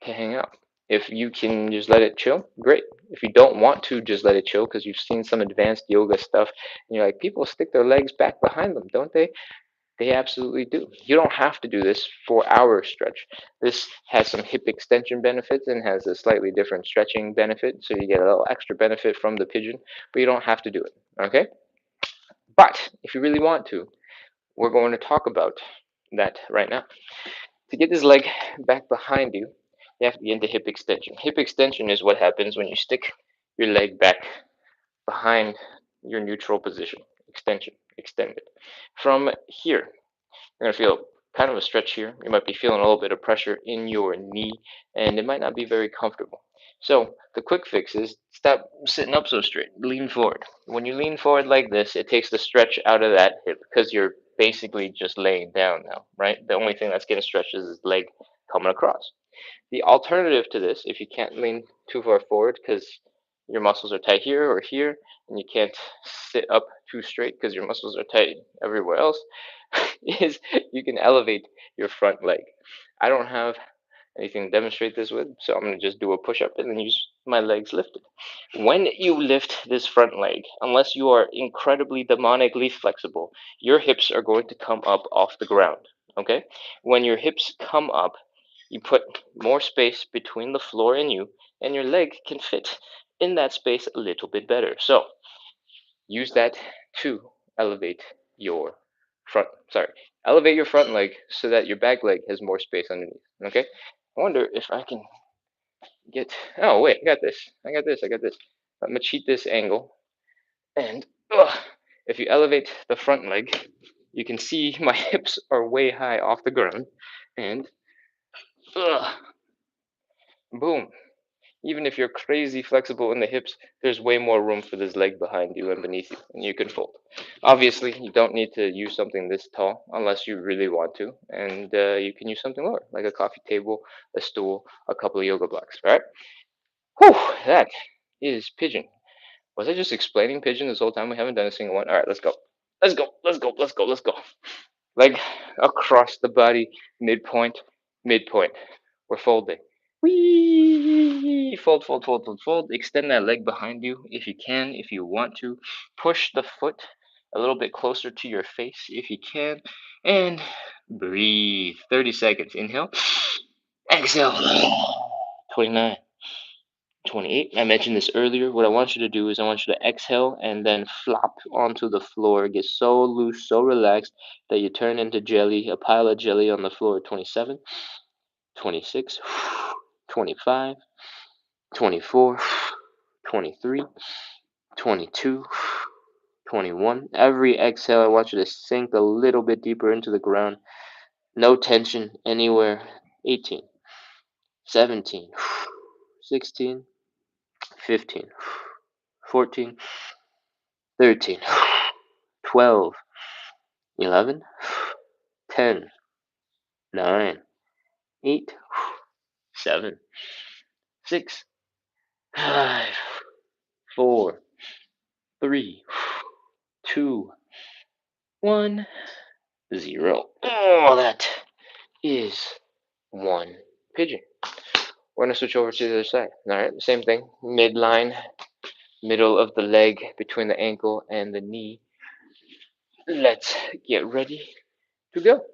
to hang out. If you can just let it chill, great. If you don't want to just let it chill because you've seen some advanced yoga stuff and you're like, people stick their legs back behind them, don't they? They absolutely do. You don't have to do this for our stretch. This has some hip extension benefits and has a slightly different stretching benefit, so you get a little extra benefit from the pigeon, but you don't have to do it, okay? But if you really want to, we're going to talk about that right now. To get this leg back behind you, you have to get into hip extension. Hip extension is what happens when you stick your leg back behind your neutral position. Extension, extend it. From here, you're going to feel kind of a stretch here. You might be feeling a little bit of pressure in your knee, and it might not be very comfortable. So the quick fix is stop sitting up so straight. Lean forward. When you lean forward like this, it takes the stretch out of that hip because you're basically just laying down now, right? The only thing that's getting stretched is this leg coming across. The alternative to this, if you can't lean too far forward because your muscles are tight here or here, and you can't sit up too straight because your muscles are tight everywhere else, is you can elevate your front leg. I don't have anything to demonstrate this with, so I'm going to just do a push up and then use my legs lifted. When you lift this front leg, unless you are incredibly demonically flexible, your hips are going to come up off the ground. Okay? When your hips come up, you put more space between the floor and you, and your leg can fit in that space a little bit better. So use that to elevate your elevate your front leg so that your back leg has more space underneath. Okay? I wonder if I can get. Oh wait, I got this. I'm gonna cheat this angle, and if you elevate the front leg, you can see my hips are way high off the ground, and ugh, boom. Even if you're crazy flexible in the hips, there's way more room for this leg behind you and beneath you, and you can fold. Obviously, you don't need to use something this tall unless you really want to, and you can use something lower, like a coffee table, a stool, a couple of yoga blocks. All right? Whew, that is pigeon. Was I just explaining pigeon this whole time? We haven't done a single one. All right, let's go. Let's go. Leg across the body, midpoint, midpoint. We're folding. Whee! Fold. Extend that leg behind you if you can, if you want to. Push the foot a little bit closer to your face if you can. And breathe. 30 seconds. Inhale. Exhale. 29. 28. I mentioned this earlier. What I want you to do is I want you to exhale and then flop onto the floor. Get so loose, so relaxed that you turn into jelly, a pile of jelly on the floor. 27, 26, 25, 24, 23, 22, 21. Every exhale, I want you to sink a little bit deeper into the ground. No tension anywhere. 18, 17, 16, 15, 14, 13, 12, 11, 10, 9, 8, 7, 6, 5, 4, 3, 2, 1, 0. Oh, that is one pigeon. We're going to switch over to the other side. All right, same thing. Midline, middle of the leg, between the ankle and the knee. Let's get ready to go.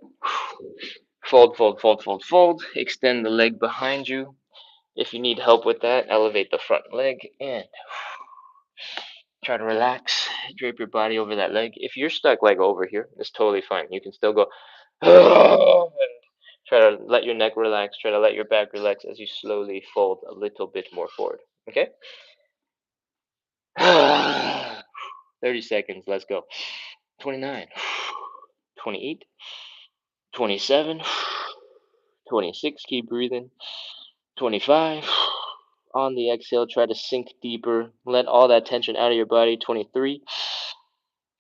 Fold, fold, fold, fold, fold. Extend the leg behind you. If you need help with that, elevate the front leg and try to relax. Drape your body over that leg. If you're stuck like over here, it's totally fine. You can still go and try to let your neck relax. Try to let your back relax as you slowly fold a little bit more forward. Okay? 30 seconds. Let's go. 29, 28, 27, 26. Keep breathing. 25. On the exhale, try to sink deeper. Let all that tension out of your body. 23,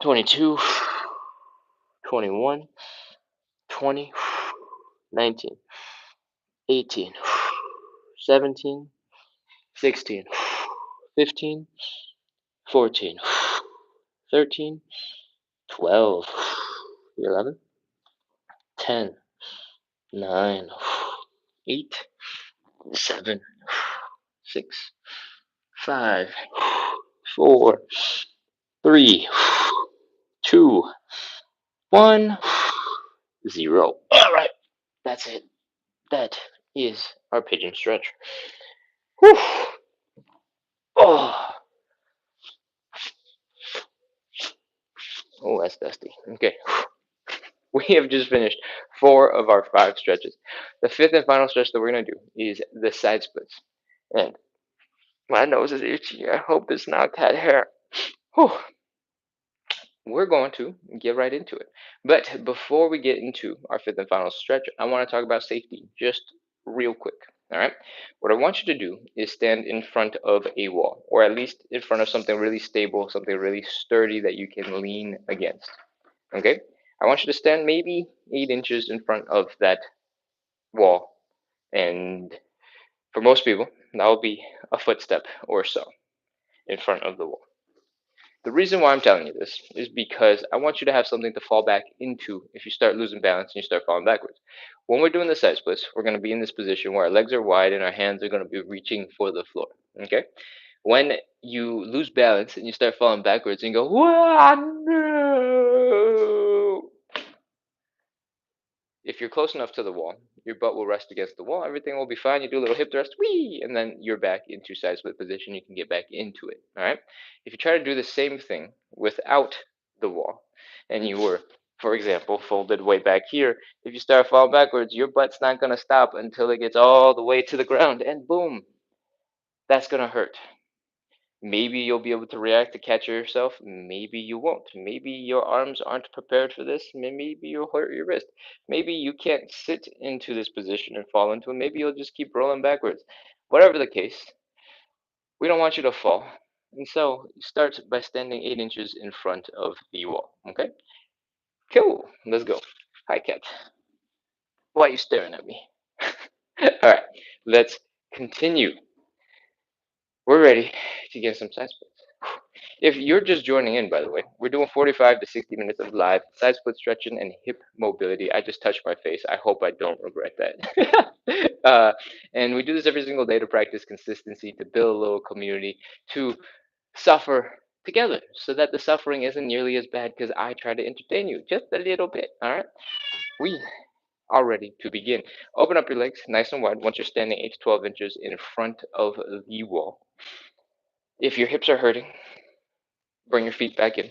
22, 21, 20, 19, 18, 17, 16, 15, 14, 13, 12, 11, 10, 9, 8, 7, 6, 5, 4, 3, 2, 1, 0. All right, that's it. That is our pigeon stretch. Whew. Oh, oh, that's dusty. Okay, we have just finished 4 of our 5 stretches. The 5th and final stretch that we're gonna do is the side splits. And my nose is itchy. I hope it's not cat hair. Whew. We're going to get right into it. But before we get into our 5th and final stretch, I want to talk about safety just real quick. All right. What I want you to do is stand in front of a wall, or at least in front of something really stable, something really sturdy that you can lean against. Okay. I want you to stand maybe 8 inches in front of that wall. And for most people, that will be a footstep or so in front of the wall. The reason why I'm telling you this is because I want you to have something to fall back into if you start losing balance and you start falling backwards. When we're doing the side splits, we're going to be in this position where our legs are wide and our hands are going to be reaching for the floor. Okay? When you lose balance and you start falling backwards and you go, "Whoa, no!" If you're close enough to the wall, your butt will rest against the wall. Everything will be fine. You do a little hip thrust, whee, and then you're back into side split position. You can get back into it. All right. If you try to do the same thing without the wall, and you were, for example, folded way back here, if you start falling backwards, your butt's not going to stop until it gets all the way to the ground, and boom, that's going to hurt. Maybe you'll be able to react to catch yourself. Maybe you won't. Maybe your arms aren't prepared for this. Maybe you'll hurt your wrist. Maybe you can't sit into this position and fall into it. Maybe you'll just keep rolling backwards. Whatever the case, we don't want you to fall. And so start by standing 8 inches in front of the wall. Okay? Cool. Let's go. Hi, cat. Why are you staring at me? All right. Let's continue. We're ready to get some side splits. If you're just joining in, by the way, we're doing 45 to 60 minutes of live side split stretching and hip mobility. I just touched my face. I hope I don't regret that. And we do this every single day to practice consistency, to build a little community, to suffer together so that the suffering isn't nearly as bad because I try to entertain you just a little bit. All right. We are ready to begin. Open up your legs nice and wide once you're standing 8 to 12 inches in front of the wall. If your hips are hurting, bring your feet back in.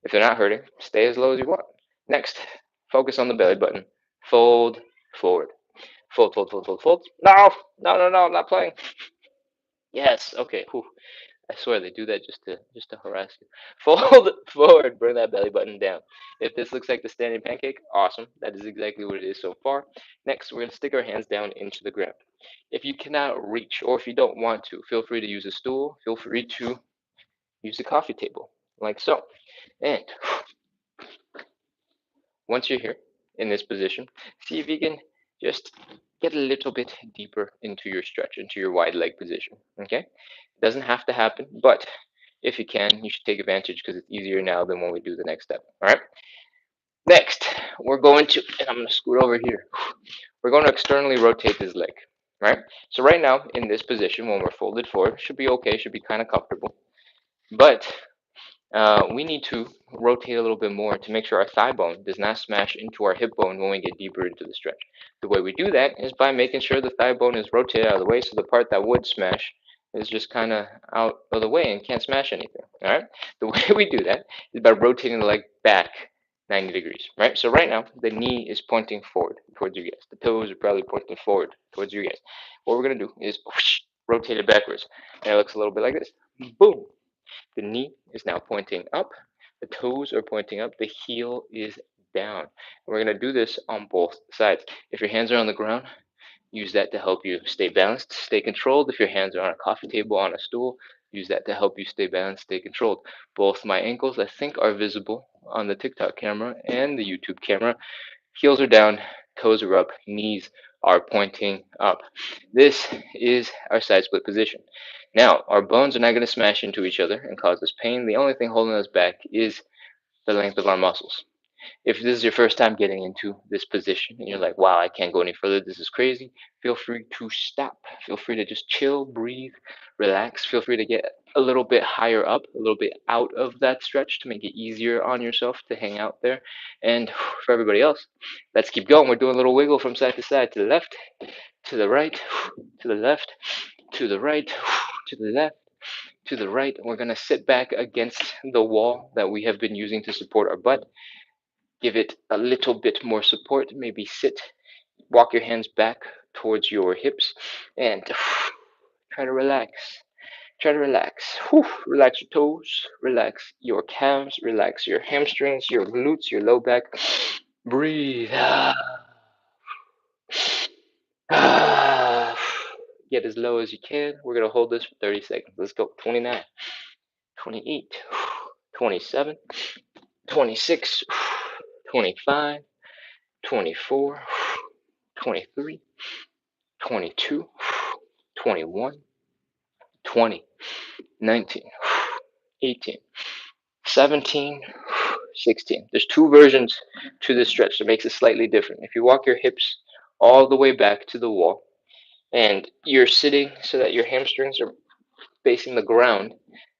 If they're not hurting, stay as low as you want. Next, focus on the belly button. Fold forward. Fold, fold, fold, fold, fold. No, no, no, no, I'm not playing. Yes, okay. Whew. I swear they do that just to harass you. Fold forward, bring that belly button down. If this looks like the standing pancake, awesome. That is exactly what it is so far. Next, we're gonna stick our hands down into the ground. If you cannot reach, or if you don't want to, feel free to use a stool. Feel free to use a coffee table, like so. And once you're here in this position, see if you can just get a little bit deeper into your stretch, into your wide leg position. Okay? It doesn't have to happen, but if you can, you should take advantage because it's easier now than when we do the next step. All right? Next, we're going to, and I'm going to scoot over here. We're going to externally rotate this leg. Right? So right now, in this position, when we're folded forward, should be okay, should be kind of comfortable. But we need to rotate a little bit more to make sure our thigh bone does not smash into our hip bone when we get deeper into the stretch. The way we do that is by making sure the thigh bone is rotated out of the way so the part that would smash is just kind of out of the way and can't smash anything. All right. The way we do that is by rotating the leg back 90 degrees. Right. So right now the knee is pointing forward towards you guys. The toes are probably pointing forward towards you guys. What we're gonna do is whoosh, rotate it backwards, and it looks a little bit like this. Boom. The knee is now pointing up. The toes are pointing up. The heel is down. And we're going to do this on both sides. If your hands are on the ground, use that to help you stay balanced, stay controlled. If your hands are on a coffee table, on a stool, use that to help you stay balanced, stay controlled. Both my ankles, I think, are visible on the TikTok camera and the YouTube camera. Heels are down, toes are up, knees are pointing up. This is our side split position. Now, our bones are not going to smash into each other and cause us pain. The only thing holding us back is the length of our muscles. If this is your first time getting into this position and you're like, wow, I can't go any further, this is crazy, feel free to stop. Feel free to just chill, breathe, relax. Feel free to get a little bit higher up, a little bit out of that stretch to make it easier on yourself to hang out there. And for everybody else, let's keep going. We're doing a little wiggle from side to the left, to the right, to the left, to the right, to the left, to the right. We're going to sit back against the wall that we have been using to support our butt. Give it a little bit more support. Maybe sit, walk your hands back towards your hips, and try to relax. Try to relax. Relax your toes, relax your calves, relax your hamstrings, your glutes, your low back. Breathe. Get as low as you can. We're going to hold this for 30 seconds. Let's go. 29, 28, 27, 26, 25, 24, 23, 22, 21, 20, 19, 18, 17, 16. There's two versions to this stretch that makes it slightly different. If you walk your hips all the way back to the wall and you're sitting so that your hamstrings are facing the ground,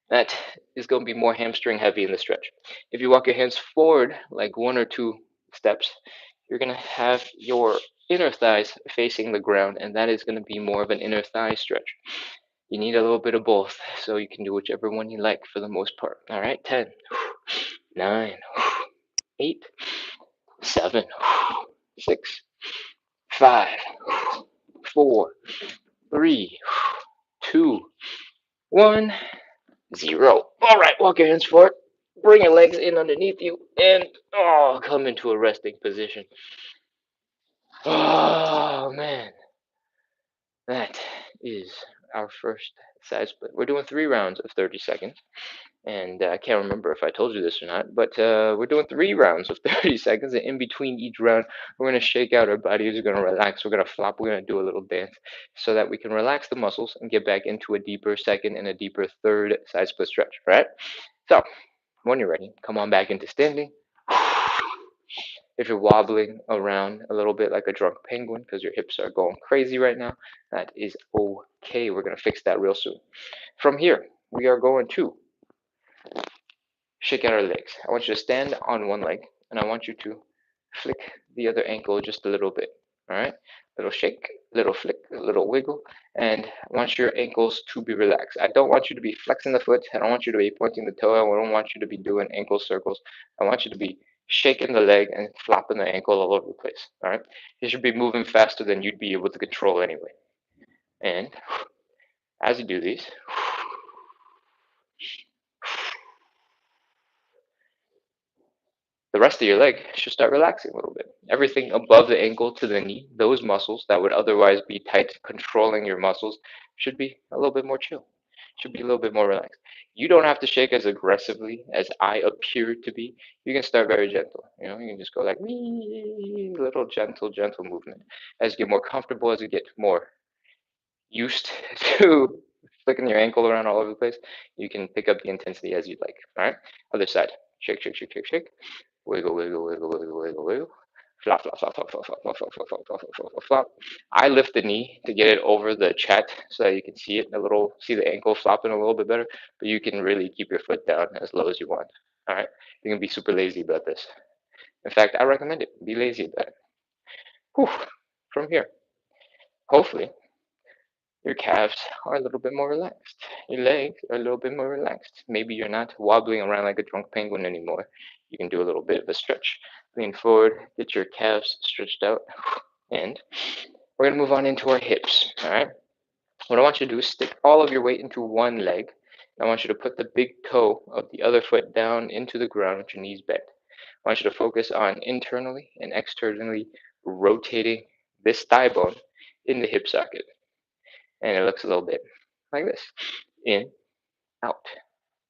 that is going to be more hamstring heavy in the stretch. If you walk your hands forward like one or two steps, you're going to have your inner thighs facing the ground, and that is going to be more of an inner thigh stretch. You need a little bit of both, so you can do whichever one you like for the most part. All right, 10, 9, 8, 7, 6, 5, 4, 3, 2, 1, 0. All right, walk your hands forward. Bring your legs in underneath you, and come into a resting position. Oh man, that is our first side split. We're doing 3 rounds of 30 seconds. And I can't remember if I told you this or not, but we're doing 3 rounds of 30 seconds. And in between each round, we're going to shake out our bodies. We're going to relax. We're going to flop. We're going to do a little dance so that we can relax the muscles and get back into a deeper second and a deeper third side split stretch, right? So when you're ready, come on back into standing. If you're wobbling around a little bit like a drunk penguin because your hips are going crazy right now, that is okay. We're going to fix that real soon. From here, we are going to shake out our legs. I want you to stand on one leg, and I want you to flick the other ankle just a little bit. All right, little shake, little flick, a little wiggle, and I want your ankles to be relaxed. I don't want you to be flexing the foot. I don't want you to be pointing the toe. I don't want you to be doing ankle circles. I want you to be shaking the leg and flopping the ankle all over the place. All right, you should be moving faster than you'd be able to control anyway. And as you do these, the rest of your leg should start relaxing a little bit. Everything above the ankle to the knee, those muscles that would otherwise be tight, controlling your muscles, should be a little bit more chill. Should be a little bit more relaxed. You don't have to shake as aggressively as I appear to be. You can start very gentle. You can just go like wee, little gentle movement. As you get more comfortable, as you get more used to flicking your ankle around all over the place, you can pick up the intensity as you'd like. All right. Other side. Shake, shake, shake, shake, shake. Wiggle, wiggle, wiggle, wiggle, wiggle, wiggle. Flop, flop, flop, flop, flop, flop, flop, flop, flop, flop, flop, flop, flop, flop. I lift the knee to get it over the chat so that you can see it a little, see the ankle flopping a little bit better, but you can really keep your foot down as low as you want. All right. You can be super lazy about this. In fact, I recommend it. Be lazy about it. Whew. From here, hopefully, your calves are a little bit more relaxed. Your legs are a little bit more relaxed. Maybe you're not wobbling around like a drunk penguin anymore. You can do a little bit of a stretch. Lean forward, get your calves stretched out, and we're going to move on into our hips. All right. What I want you to do is stick all of your weight into one leg. I want you to put the big toe of the other foot down into the ground with your knees bent. I want you to focus on internally and externally rotating this thigh bone in the hip socket. And it looks a little bit like this. In, out,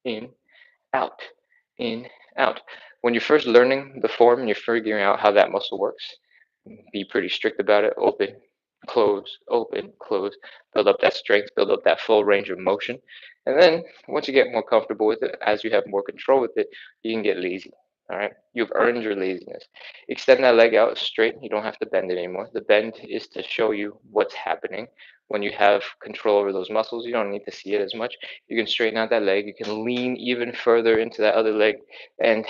in, out, in, out. When you're first learning the form and you're figuring out how that muscle works, be pretty strict about it. Open, close. Build up that strength, build up that full range of motion. And then once you get more comfortable with it, as you have more control with it, you can get lazy. All right. You've earned your laziness. Extend that leg out straight. You don't have to bend it anymore. The bend is to show you what's happening. When you have control over those muscles, you don't need to see it as much. You can straighten out that leg. You can lean even further into that other leg, and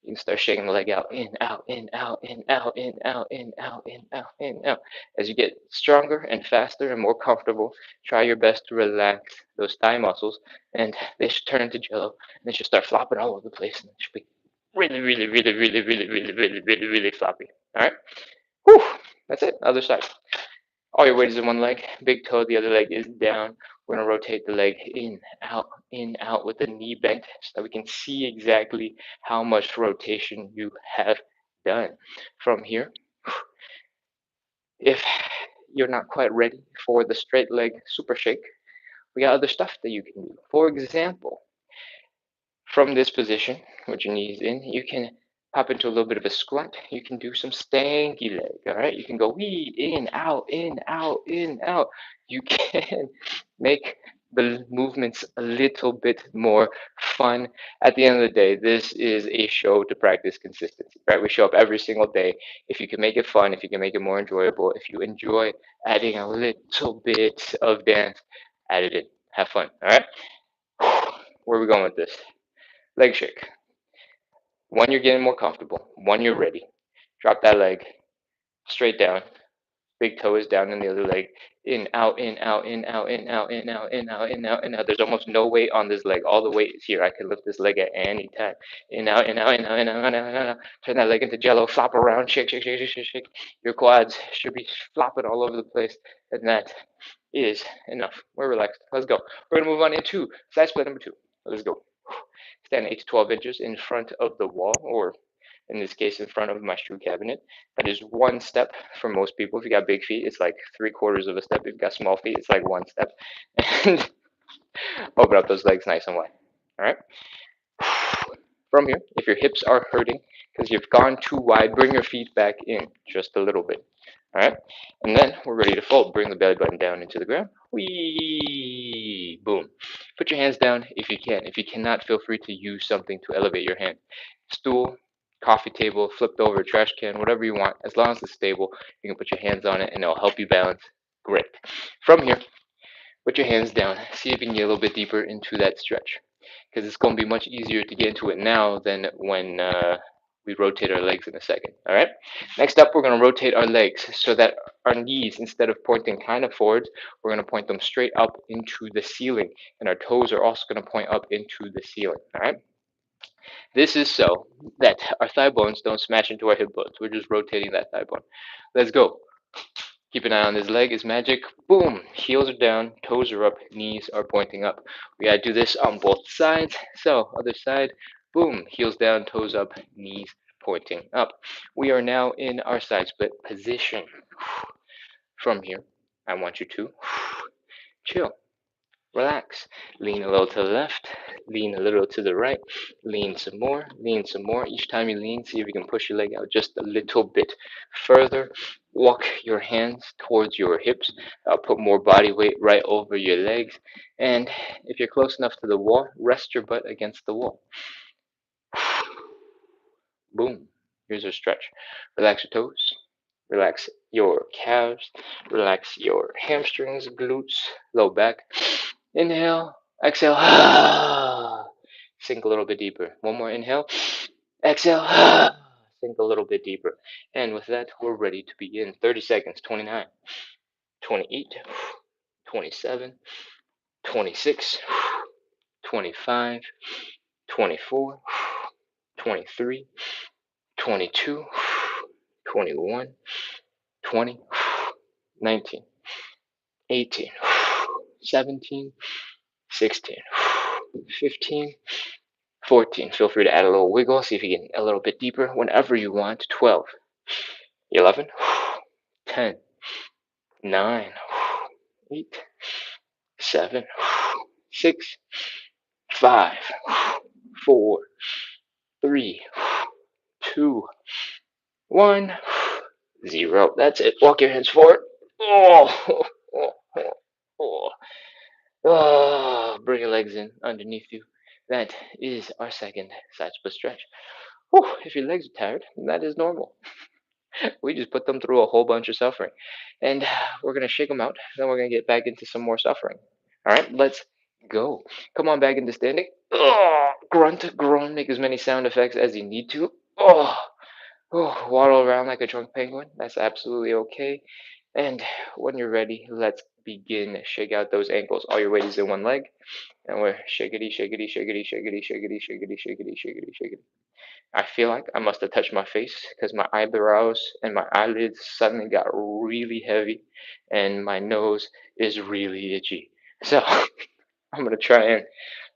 you can start shaking the leg out, in, out, in, out, in, out, in, out, in, out, in, out, in, out. As you get stronger and faster and more comfortable, try your best to relax those thigh muscles, and they should turn into jello, and they should start flopping all over the place, and it should be really, really, really, really, really, really, really, really, really floppy. All right. Whew. That's it. Other side. All your weight is in one leg. Big toe, the other leg is down. We're going to rotate the leg in, out with the knee bent so that we can see exactly how much rotation you have done. From here, if you're not quite ready for the straight leg super shake, we got other stuff that you can do. For example, from this position, with your knees in, you can pop into a little bit of a squat. You can do some stanky leg, all right? You can go wee, in, out, in, out, in, out. You can make the movements a little bit more fun. At the end of the day, this is a show to practice consistency, right? We show up every single day. If you can make it fun, if you can make it more enjoyable, if you enjoy adding a little bit of dance, add it in. Have fun, all right? Where are we going with this? Leg shake. When you're getting more comfortable, when you're ready, drop that leg straight down. Big toe is down in the other leg. In, out, in, out, in, out, in, out, in, out, in, out, in, out, in, out. There's almost no weight on this leg. All the weight is here. I can lift this leg at any time. In, out, in, out, in, out, in, out, in, out, in, out. Turn that leg into jello. Flop around. Shake, shake, shake, shake, shake, shake. Your quads should be flopping all over the place. And that is enough. We're relaxed. Let's go. We're going to move on into side split number 2. Let's go. Stand 8 to 12 inches in front of the wall, or in this case, in front of my shoe cabinet. That is one step for most people. If you got big feet, it's like 3/4 of a step. If you got small feet, it's like one step. And open up those legs nice and wide. All right. From here, if your hips are hurting because you've gone too wide, bring your feet back in just a little bit. All right. And then we're ready to fold. Bring the belly button down into the ground. Whee! Boom. Put your hands down if you can. If you cannot, feel free to use something to elevate your hand. Stool, coffee table, flipped over, trash can, whatever you want. As long as it's stable, you can put your hands on it and it'll help you balance. Great. From here, put your hands down. See if you can get a little bit deeper into that stretch, because it's going to be much easier to get into it now than when We rotate our legs in a second. All right. Next up, we're going to rotate our legs so that our knees, instead of pointing kind of forwards, we're going to point them straight up into the ceiling, and our toes are also going to point up into the ceiling. All right. This is so that our thigh bones don't smash into our hip bones. We're just rotating that thigh bone. Let's go. Keep an eye on this leg is magic. Boom. Heels are down, toes are up, knees are pointing up. We gotta do this on both sides. So, other side. Boom. Heels down, toes up, knees pointing up. We are now in our side split position. From here, I want you to chill. Relax. Lean a little to the left, lean a little to the right, lean some more, lean some more. Each time you lean, see if you can push your leg out just a little bit further. Walk your hands towards your hips. Put more body weight right over your legs. And if you're close enough to the wall, rest your butt against the wall. Boom. Here's our stretch. Relax your toes. Relax your calves. Relax your hamstrings, glutes, low back. Inhale. Exhale. Sink a little bit deeper. One more inhale. Exhale. Sink a little bit deeper. And with that, we're ready to begin. 30 seconds. 29, 28, 27, 26, 25, 24, 23, 22, 21, 20, 19, 18, 17, 16, 15, 14. Feel free to add a little wiggle, see if you get a little bit deeper whenever you want. 12, 11, 10, 9, 8, 7, 6, 5, 4, 3, 2, 1, 0. That's it. Walk your hands forward. Oh, oh, oh, oh. Oh, bring your legs in underneath you. That is our second side split stretch. Whew, if your legs are tired, that is normal. We just put them through a whole bunch of suffering. And we're going to shake them out. Then we're going to get back into some more suffering. All right, let's go. Come on back into standing. Oh, grunt, groan, make as many sound effects as you need to. Oh, waddle around like a drunk penguin. That's absolutely okay. And when you're ready, let's begin. Shake out those ankles. All your weight is in one leg. And we're shakety, shakety, shakety, shakety, shakety, shakety, shakety, shakety, shakety. I feel like I must have touched my face because my eyebrows and my eyelids suddenly got really heavy and my nose is really itchy. So I'm going to try and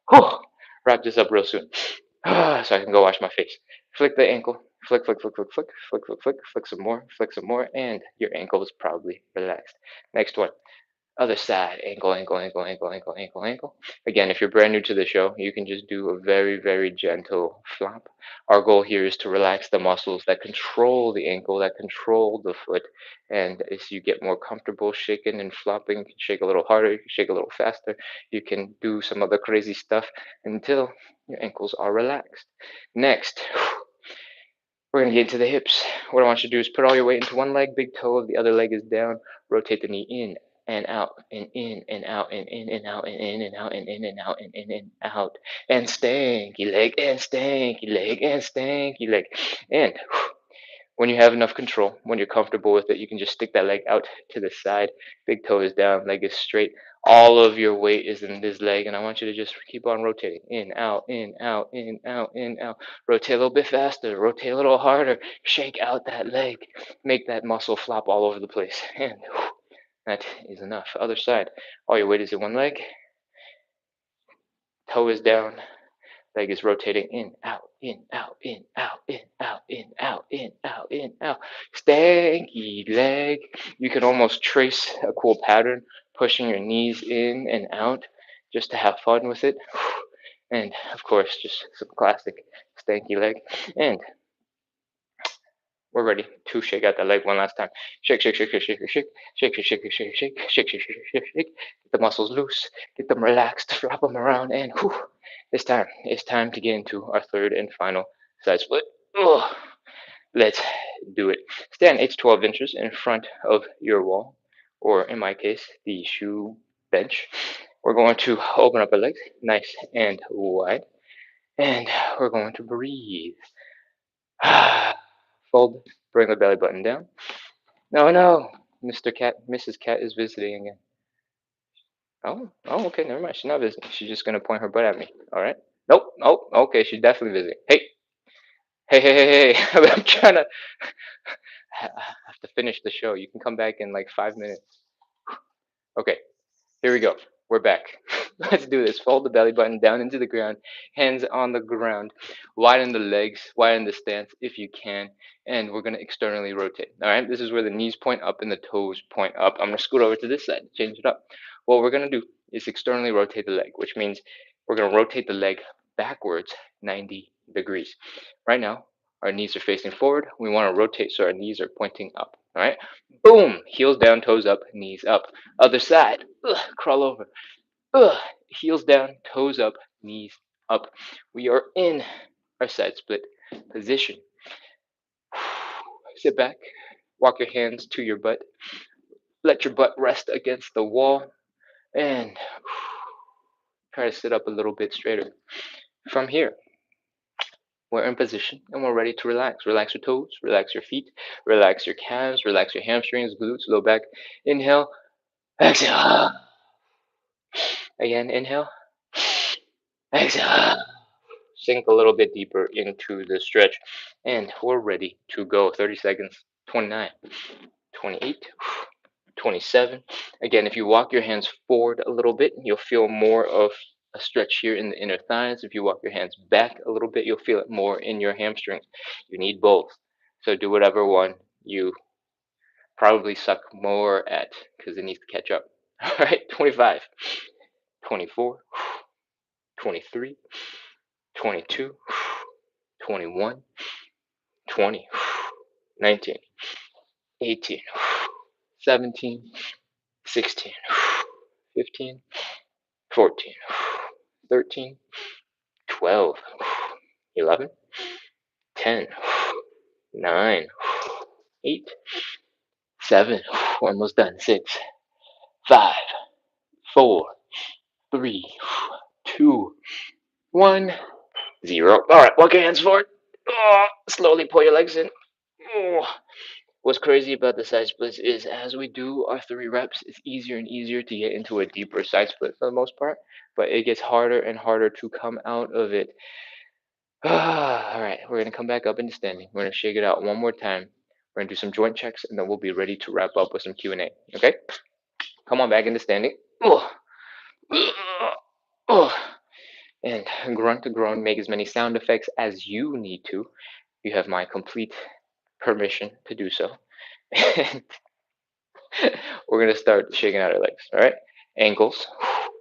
whew, wrap this up real soon so I can go wash my face. Flick the ankle. Flick, flick, flick, flick, flick, flick, flick, flick, flick some more, and your ankle is probably relaxed. Next one. Other side, ankle, ankle, ankle, ankle, ankle, ankle, ankle. Again, if you're brand new to the show, you can just do a very, very gentle flop. Our goal here is to relax the muscles that control the ankle, that control the foot. And as you get more comfortable shaking and flopping, you can shake a little harder, you can shake a little faster, you can do some other crazy stuff until your ankles are relaxed. Next, we're going to get into the hips. What I want you to do is put all your weight into one leg, big toe of the other leg is down, rotate the knee in and out and in and out and in and out and in and out and in and out and in and out and stanky leg and stanky leg and stanky leg. And when you have enough control, when you're comfortable with it, you can just stick that leg out to the side. Big toe is down, leg is straight. All of your weight is in this leg, and I want you to just keep on rotating. In, out, in, out, in, out, in, out. Rotate a little bit faster, rotate a little harder. Shake out that leg. Make that muscle flop all over the place. And that is enough. Other side. All your weight is in one leg. Toe is down. Leg is rotating in, out, in, out, in, out, in, out, in, out, in, out, in, out. Stanky leg. You can almost trace a cool pattern, pushing your knees in and out just to have fun with it. And of course, just some classic stanky leg. And we're ready to shake out that leg one last time. Shake, shake, shake, shake, shake, shake, shake, shake, shake, shake, shake, shake, shake, shake, shake, shake. Get the muscles loose, get them relaxed, flop them around, and whew, it's time to get into our third and final side split. Ugh. Let's do it. Stand 8 to 12 inches in front of your wall, or in my case, the shoe bench. We're going to open up our legs nice and wide, and we're going to breathe. Fold, bring the belly button down. No, no, Mr. Cat, Mrs. Cat is visiting again. Oh, okay, never mind. She's not visiting. She's just gonna point her butt at me. All right. Nope. Oh, okay. She's definitely visiting. Hey, hey. I'm trying to. I have to finish the show. You can come back in like 5 minutes. Okay. Here we go. We're back. Let's do this. Fold the belly button down into the ground, hands on the ground. Widen the legs, widen the stance if you can, and we're going to externally rotate. All right, this is where the knees point up and the toes point up. I'm going to scoot over to this side, change it up. What we're going to do is externally rotate the leg, which means we're going to rotate the leg backwards 90 degrees. Right now, our knees are facing forward. We want to rotate so our knees are pointing up. All right, boom, heels down, toes up, knees up. Other side, crawl over. Heels down, toes up, knees up. We are in our side split position. Sit back, walk your hands to your butt, let your butt rest against the wall, and try to sit up a little bit straighter. From here, we're in position and we're ready to relax. Relax your toes, relax your feet, relax your calves, relax your hamstrings, glutes, low back. Inhale, exhale. Again, inhale, exhale. Sink a little bit deeper into the stretch, and we're ready to go. 30 seconds. 29, 28, 27. Again, if you walk your hands forward a little bit, you'll feel more of a stretch here in the inner thighs. If you walk your hands back a little bit, you'll feel it more in your hamstrings. You need both. So do whatever one you probably suck more at because it needs to catch up. All right, 25, 24, 23, 22, 21, 20, 19, 18, 17, 16, 15, 14, 13, 12, 11, 10, 9, 8, 7, almost done, 6, 5, 4, 3, 2, 1, 0. All right, walk your hands forward. Oh, slowly pull your legs in. Oh. What's crazy about the side splits is as we do our 3 reps, it's easier and easier to get into a deeper side split for the most part, but it gets harder and harder to come out of it. All right, we're gonna come back up into standing. We're gonna shake it out one more time. We're gonna do some joint checks, and then we'll be ready to wrap up with some Q&A. Okay? Come on back into standing. Oh, oh, and grunt to groan. Make as many sound effects as you need to. You have my complete permission to do so. We're gonna start shaking out our legs. All right, ankles.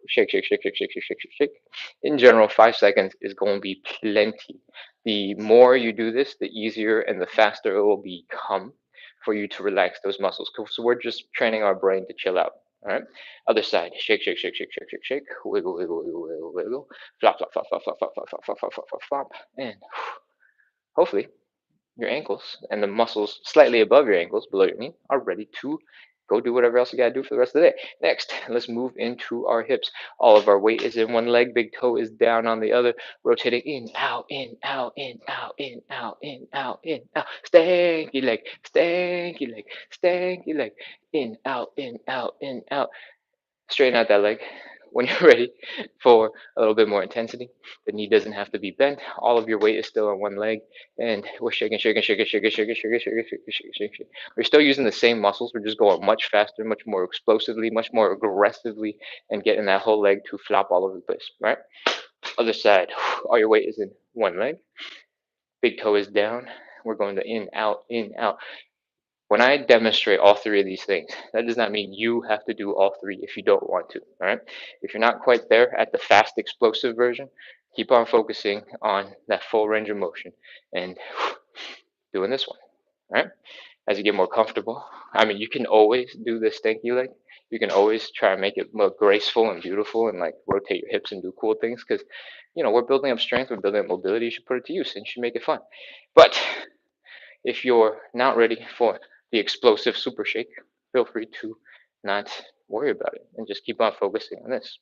Shake, shake, shake, shake, shake, shake, shake, shake, shake. In general, 5 seconds is going to be plenty. The more you do this, the easier and the faster it will become for you to relax those muscles. So we're just training our brain to chill out. All right. Other side. Shake, shake, shake, shake, shake, shake, shake. Wiggle, wiggle, wiggle, wiggle, wiggle. Flop, flop, flop, flop, flop, flop, flop, flop, flop, flop, flop, flop, flop. And hopefully your ankles and the muscles slightly above your ankles, below your knee, are ready to go do whatever else you gotta do for the rest of the day. Next, let's move into our hips. All of our weight is in one leg, big toe is down on the other, rotating in, out, in, out, in, out, in, out, in, out, in, out. Stanky leg, stanky leg, stanky leg. In, out, in, out, in, out. Straighten out that leg. When you're ready for a little bit more intensity, the knee doesn't have to be bent. All of your weight is still on one leg, and we're shaking, shaking, shaking, shaking, shaking, shaking, shaking, shaking, shaking, shaking. We're still using the same muscles. We're just going much faster, much more explosively, much more aggressively, and getting that whole leg to flop all over the place. Right? Other side. All your weight is in one leg. Big toe is down. We're going to in, out, in, out. When I demonstrate all 3 of these things, that does not mean you have to do all 3 if you don't want to. All right. If you're not quite there at the fast, explosive version, keep on focusing on that full range of motion and doing this one. All right. As you get more comfortable, I mean, you can always do the stanky leg. You can always try and make it look graceful and beautiful and like rotate your hips and do cool things because, we're building up strength, we're building up mobility. You should put it to use and you should make it fun. But if you're not ready for the explosive super shake, feel free to not worry about it and just keep on focusing on this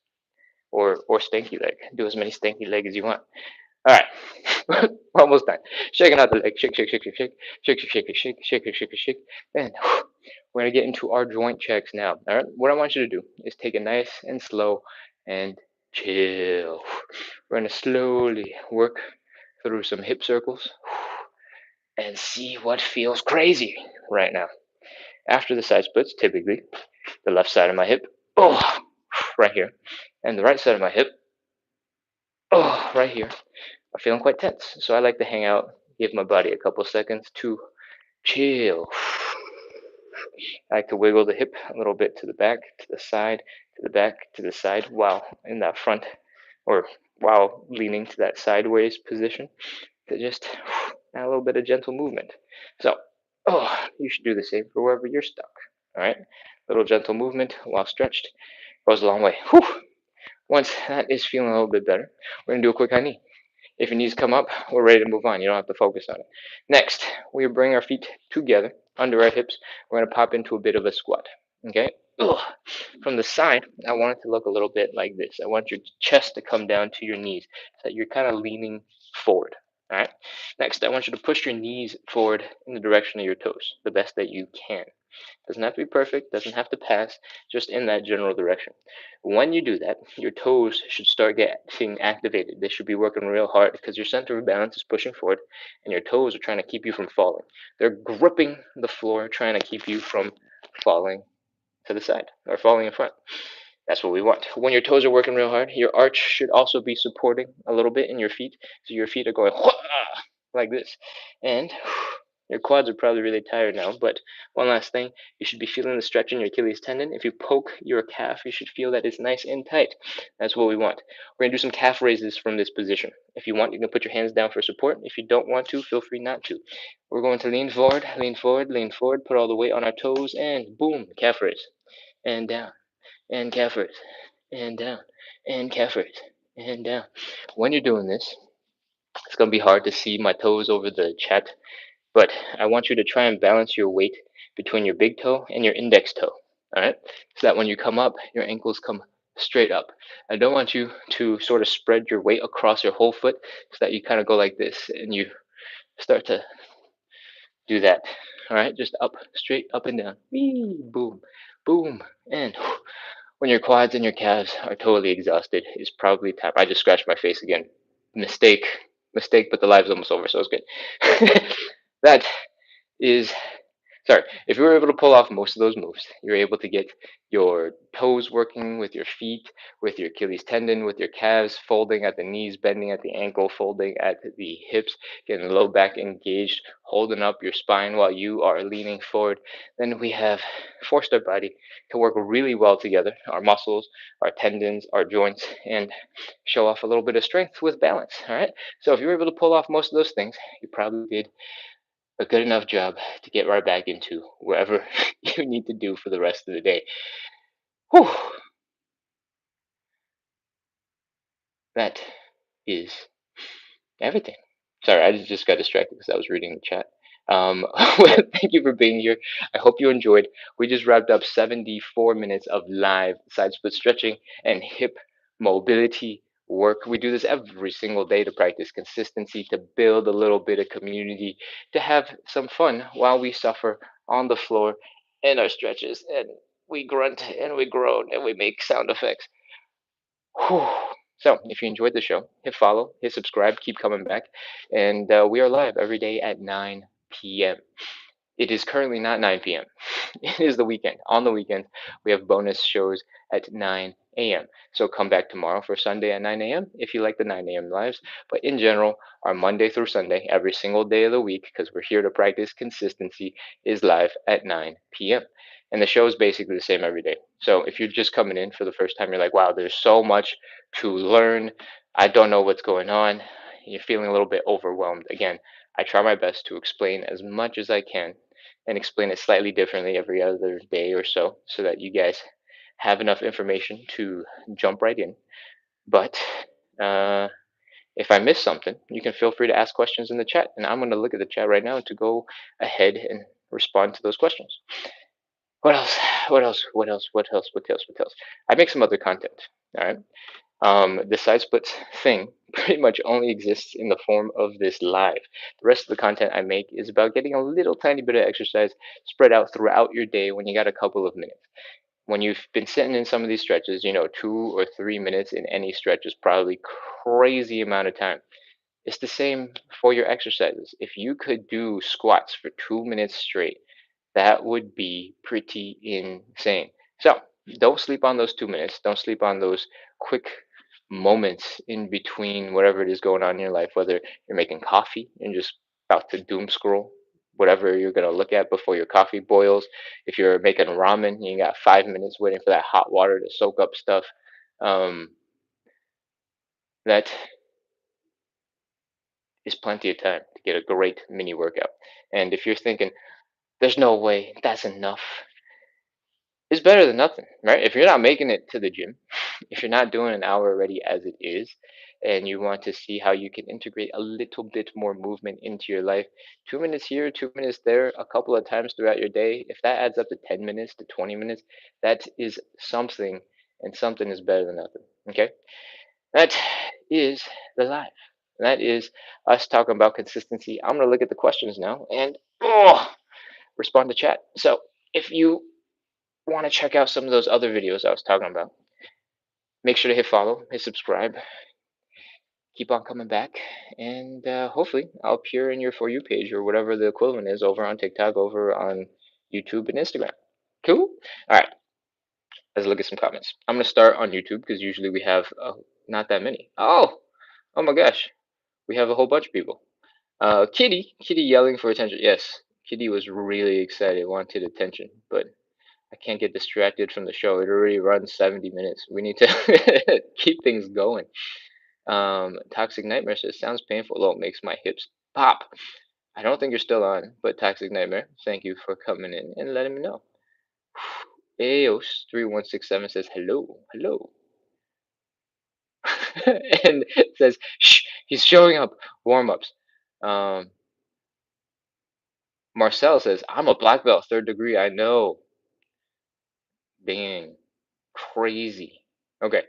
or stanky leg. Do as many stanky leg as you want. All right, we're almost done. Shaking out the leg, shake, shake, shake, shake, shake, shake, shake, shake, shake, shake, shake, shake, shake, and we're gonna get into our joint checks now. All right, what I want you to do is take it nice and slow and chill. We're gonna slowly work through some hip circles and see what feels crazy right now. After the side splits, typically the left side of my hip, oh, right here, and the right side of my hip, oh, right here, are feeling quite tense. So I like to hang out, give my body a couple seconds to chill. I like to wiggle the hip a little bit to the back, to the side, to the back, to the side, while in that front, or while leaning to that sideways position to just add a little bit of gentle movement. So, you should do the same for wherever you're stuck. All right, little gentle movement while stretched goes a long way. Whew. Once that is feeling a little bit better, we're gonna do a quick high knee. If your knees come up, we're ready to move on. You don't have to focus on it. Next, we bring our feet together under our hips. We're going to pop into a bit of a squat. Okay? Ugh. From the side, I want it to look a little bit like this. I want your chest to come down to your knees so that you're kind of leaning forward. All right? Next, I want you to push your knees forward in the direction of your toes the best that you can. Doesn't have to be perfect, doesn't have to pass, just in that general direction. When you do that, your toes should start getting activated. They should be working real hard because your center of balance is pushing forward and your toes are trying to keep you from falling. They're gripping the floor, trying to keep you from falling to the side or falling in front. That's what we want. When your toes are working real hard, your arch should also be supporting a little bit in your feet. So your feet are going like this. And your quads are probably really tired now. But one last thing, you should be feeling the stretch in your Achilles tendon. If you poke your calf, you should feel that it's nice and tight. That's what we want. We're going to do some calf raises from this position. If you want, you can put your hands down for support. If you don't want to, feel free not to. We're going to lean forward, lean forward, lean forward, put all the weight on our toes, and boom, calf raise. And down and calf raise, and down, and calf raise, and down. When you're doing this, it's going to be hard to see my toes over the chat, but I want you to try and balance your weight between your big toe and your index toe, all right? So that when you come up, your ankles come straight up. I don't want you to sort of spread your weight across your whole foot so that you kind of go like this and you start to do that. All right, just up, straight up and down. Whee, boom, boom, and when your quads and your calves are totally exhausted, it's probably time. I just scratched my face again. Mistake, mistake, but the live's almost over, so it's good. That is Sorry, if you were able to pull off most of those moves, you're able to get your toes working with your feet, with your Achilles tendon, with your calves, folding at the knees, bending at the ankle, folding at the hips, getting the low back engaged, holding up your spine while you are leaning forward. Then we have forced our body to work really well together, our muscles, our tendons, our joints, and show off a little bit of strength with balance. All right. So if you were able to pull off most of those things, you probably did a good enough job to get right back into wherever you need to do for the rest of the day. Whew, that is everything. Sorry, I just got distracted because I was reading the chat. Well, thank you for being here. I hope you enjoyed. We just wrapped up 74 minutes of live side split stretching and hip mobility work. We do this every single day to practice consistency, to build a little bit of community, to have some fun while we suffer on the floor in our stretches and we grunt and we groan and we make sound effects. Whew. So, if you enjoyed the show, hit follow, hit subscribe, keep coming back. And we are live every day at 9 p.m. It is currently not 9 p.m. It is the weekend. On the weekends, we have bonus shows at 9 a.m. So come back tomorrow for Sunday at 9 a.m. if you like the 9 a.m. lives. But in general, our Monday through Sunday, every single day of the week, because we're here to practice consistency, is live at 9 p.m. And the show is basically the same every day. So if you're just coming in for the first time, you're like, wow, there's so much to learn. I don't know what's going on. You're feeling a little bit overwhelmed. Again, I try my best to explain as much as I can and explain it slightly differently every other day or so that you guys have enough information to jump right in. But uh, if I miss something, you can feel free to ask questions in the chat, and I'm going to look at the chat right now to go ahead and respond to those questions. What else? What else? What else? What else? What else? What else? I make some other content. All right. The side splits thing pretty much only exists in the form of this live. The rest of the content I make is about getting a little tiny bit of exercise spread out throughout your day when you got a couple of minutes. When you've been sitting in some of these stretches, 2 or 3 minutes in any stretch is probably crazy amount of time. It's the same for your exercises. If you could do squats for 2 minutes straight, that would be pretty insane. So don't sleep on those 2 minutes. Don't sleep on those quick moments in between whatever it is going on in your life, whether you're making coffee and just about to doom scroll whatever you're going to look at before your coffee boils. If you're making ramen, you got 5 minutes waiting for that hot water to soak up stuff. Um, that is plenty of time to get a great mini workout. And if you're thinking, there's no way that's enough, it's better than nothing, right? If you're not making it to the gym, if you're not doing an hour already as it is, and you want to see how you can integrate a little bit more movement into your life, 2 minutes here, 2 minutes there, a couple of times throughout your day, if that adds up to 10 minutes to 20 minutes, that is something, and something is better than nothing. Okay? That is the life. That is us talking about consistency. I'm going to look at the questions now and respond to chat. So, if you want to check out some of those other videos I was talking about, make sure to hit follow, hit subscribe, keep on coming back, and hopefully I'll appear in your For You page or whatever the equivalent is over on TikTok, over on YouTube and Instagram. Cool? All right, let's look at some comments. I'm going to start on YouTube because usually we have not that many. Oh my gosh, we have a whole bunch of people. Kitty yelling for attention. Yes, Kitty was really excited, wanted attention, but I can't get distracted from the show. It already runs 70 minutes. We need to keep things going. Toxic Nightmare says, sounds painful, though it makes my hips pop. I don't think you're still on, but Toxic Nightmare, thank you for coming in and letting me know. Aos3167 says, hello, hello. And says, shh, he's showing up. Warm ups. Um, Marcel says, I'm a black belt, third degree. I know. Dang. Crazy. Okay.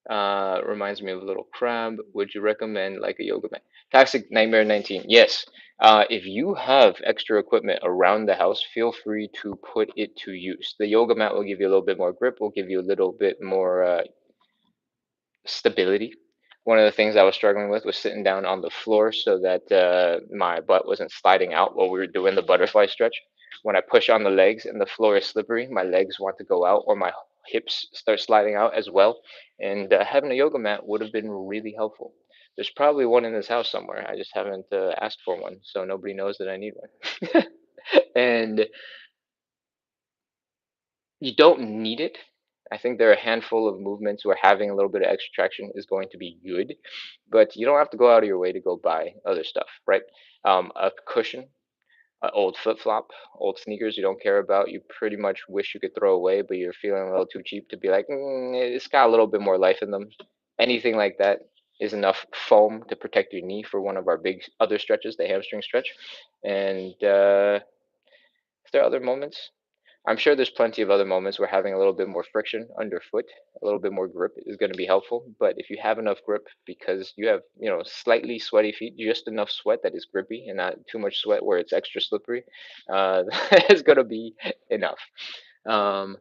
Reminds me of a little crab. Would you recommend like a yoga mat? Toxic Nightmare 19. Yes. If you have extra equipment around the house, feel free to put it to use. The yoga mat will give you a little bit more grip, will give you a little bit more stability. One of the things I was struggling with was sitting down on the floor so that my butt wasn't sliding out while we were doing the butterfly stretch. When I push on the legs and the floor is slippery, my legs want to go out or my hips start sliding out as well. And having a yoga mat would have been really helpful. There's probably one in this house somewhere. I just haven't asked for one, so nobody knows that I need one. And you don't need it. I think there are a handful of movements where having a little bit of extra traction is going to be good, but you don't have to go out of your way to go buy other stuff, right? A cushion, an old flip flop, old sneakers you don't care about, you pretty much wish you could throw away, but you're feeling a little too cheap to be like, it's got a little bit more life in them. Anything like that is enough foam to protect your knee for one of our big other stretches, the hamstring stretch. And if there are other moments, I'm sure there's plenty of other moments where having a little bit more friction underfoot, a little bit more grip is going to be helpful. But if you have enough grip because you have, slightly sweaty feet, just enough sweat that is grippy and not too much sweat where it's extra slippery, that's going to be enough. Um,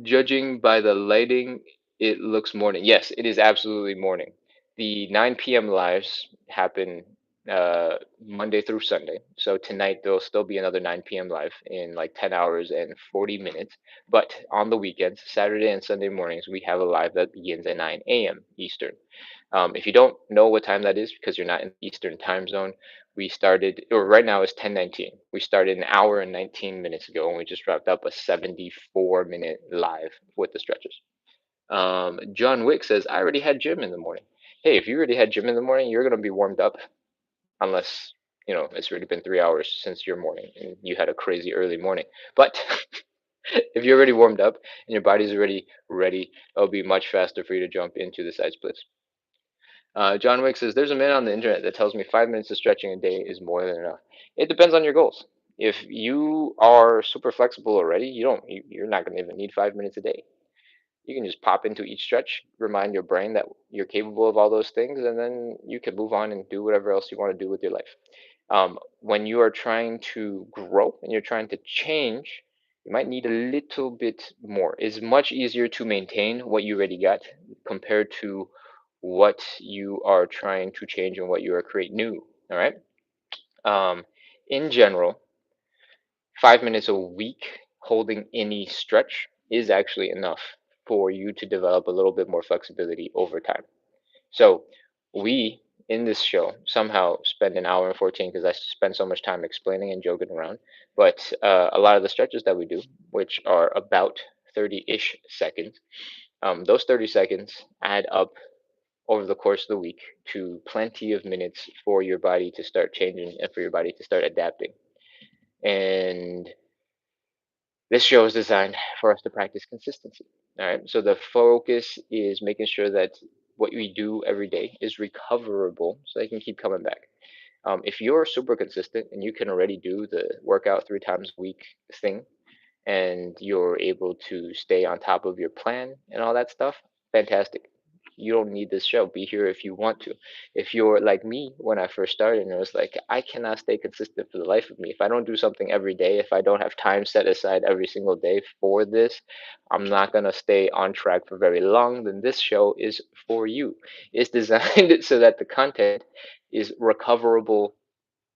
Judging by the lighting, it looks morning. Yes, it is absolutely morning. The 9 p.m. lives happen Monday through Sunday. So tonight there'll still be another 9 p.m. live in like 10 hours and 40 minutes. But on the weekends, Saturday and Sunday mornings, we have a live that begins at 9 a.m. Eastern. If you don't know what time that is because you're not in the Eastern time zone, we started, or right now it's 10:19. We started an hour and 19 minutes ago, and we just wrapped up a 74-minute live with the stretches. John Wick says, I already had gym in the morning. Hey, if you already had gym in the morning, you're going to be warmed up unless, it's already been 3 hours since your morning and you had a crazy early morning. But if you're already warmed up and your body's already ready, it'll be much faster for you to jump into the side splits. John Wick says, there's a man on the internet that tells me 5 minutes of stretching a day is more than enough. It depends on your goals. If you are super flexible already, you're not going to even need 5 minutes a day. You can just pop into each stretch, remind your brain that you're capable of all those things, and then you can move on and do whatever else you want to do with your life. When you are trying to grow and you're trying to change, you might need a little bit more. It's much easier to maintain what you already got compared to what you are trying to change and what you are create new. All right. Um, in general, 5 minutes a week holding any stretch is actually enough for you to develop a little bit more flexibility over time. So we in this show somehow spend an hour and 14 because I spend so much time explaining and joking around. But a lot of the stretches that we do, which are about 30-ish seconds, those 30 seconds add up over the course of the week to plenty of minutes for your body to start changing and for your body to start adapting. And this show is designed for us to practice consistency. All right. So the focus is making sure that what we do every day is recoverable so they can keep coming back. If you're super consistent and you can already do the workout 3 times a week thing, and you're able to stay on top of your plan and all that stuff, fantastic. You don't need this show. Be here if you want to. If you're like me when I first started, and it was like, I cannot stay consistent for the life of me. If I don't do something every day, if I don't have time set aside every single day for this, I'm not going to stay on track for very long. Then this show is for you. It's designed so that the content is recoverable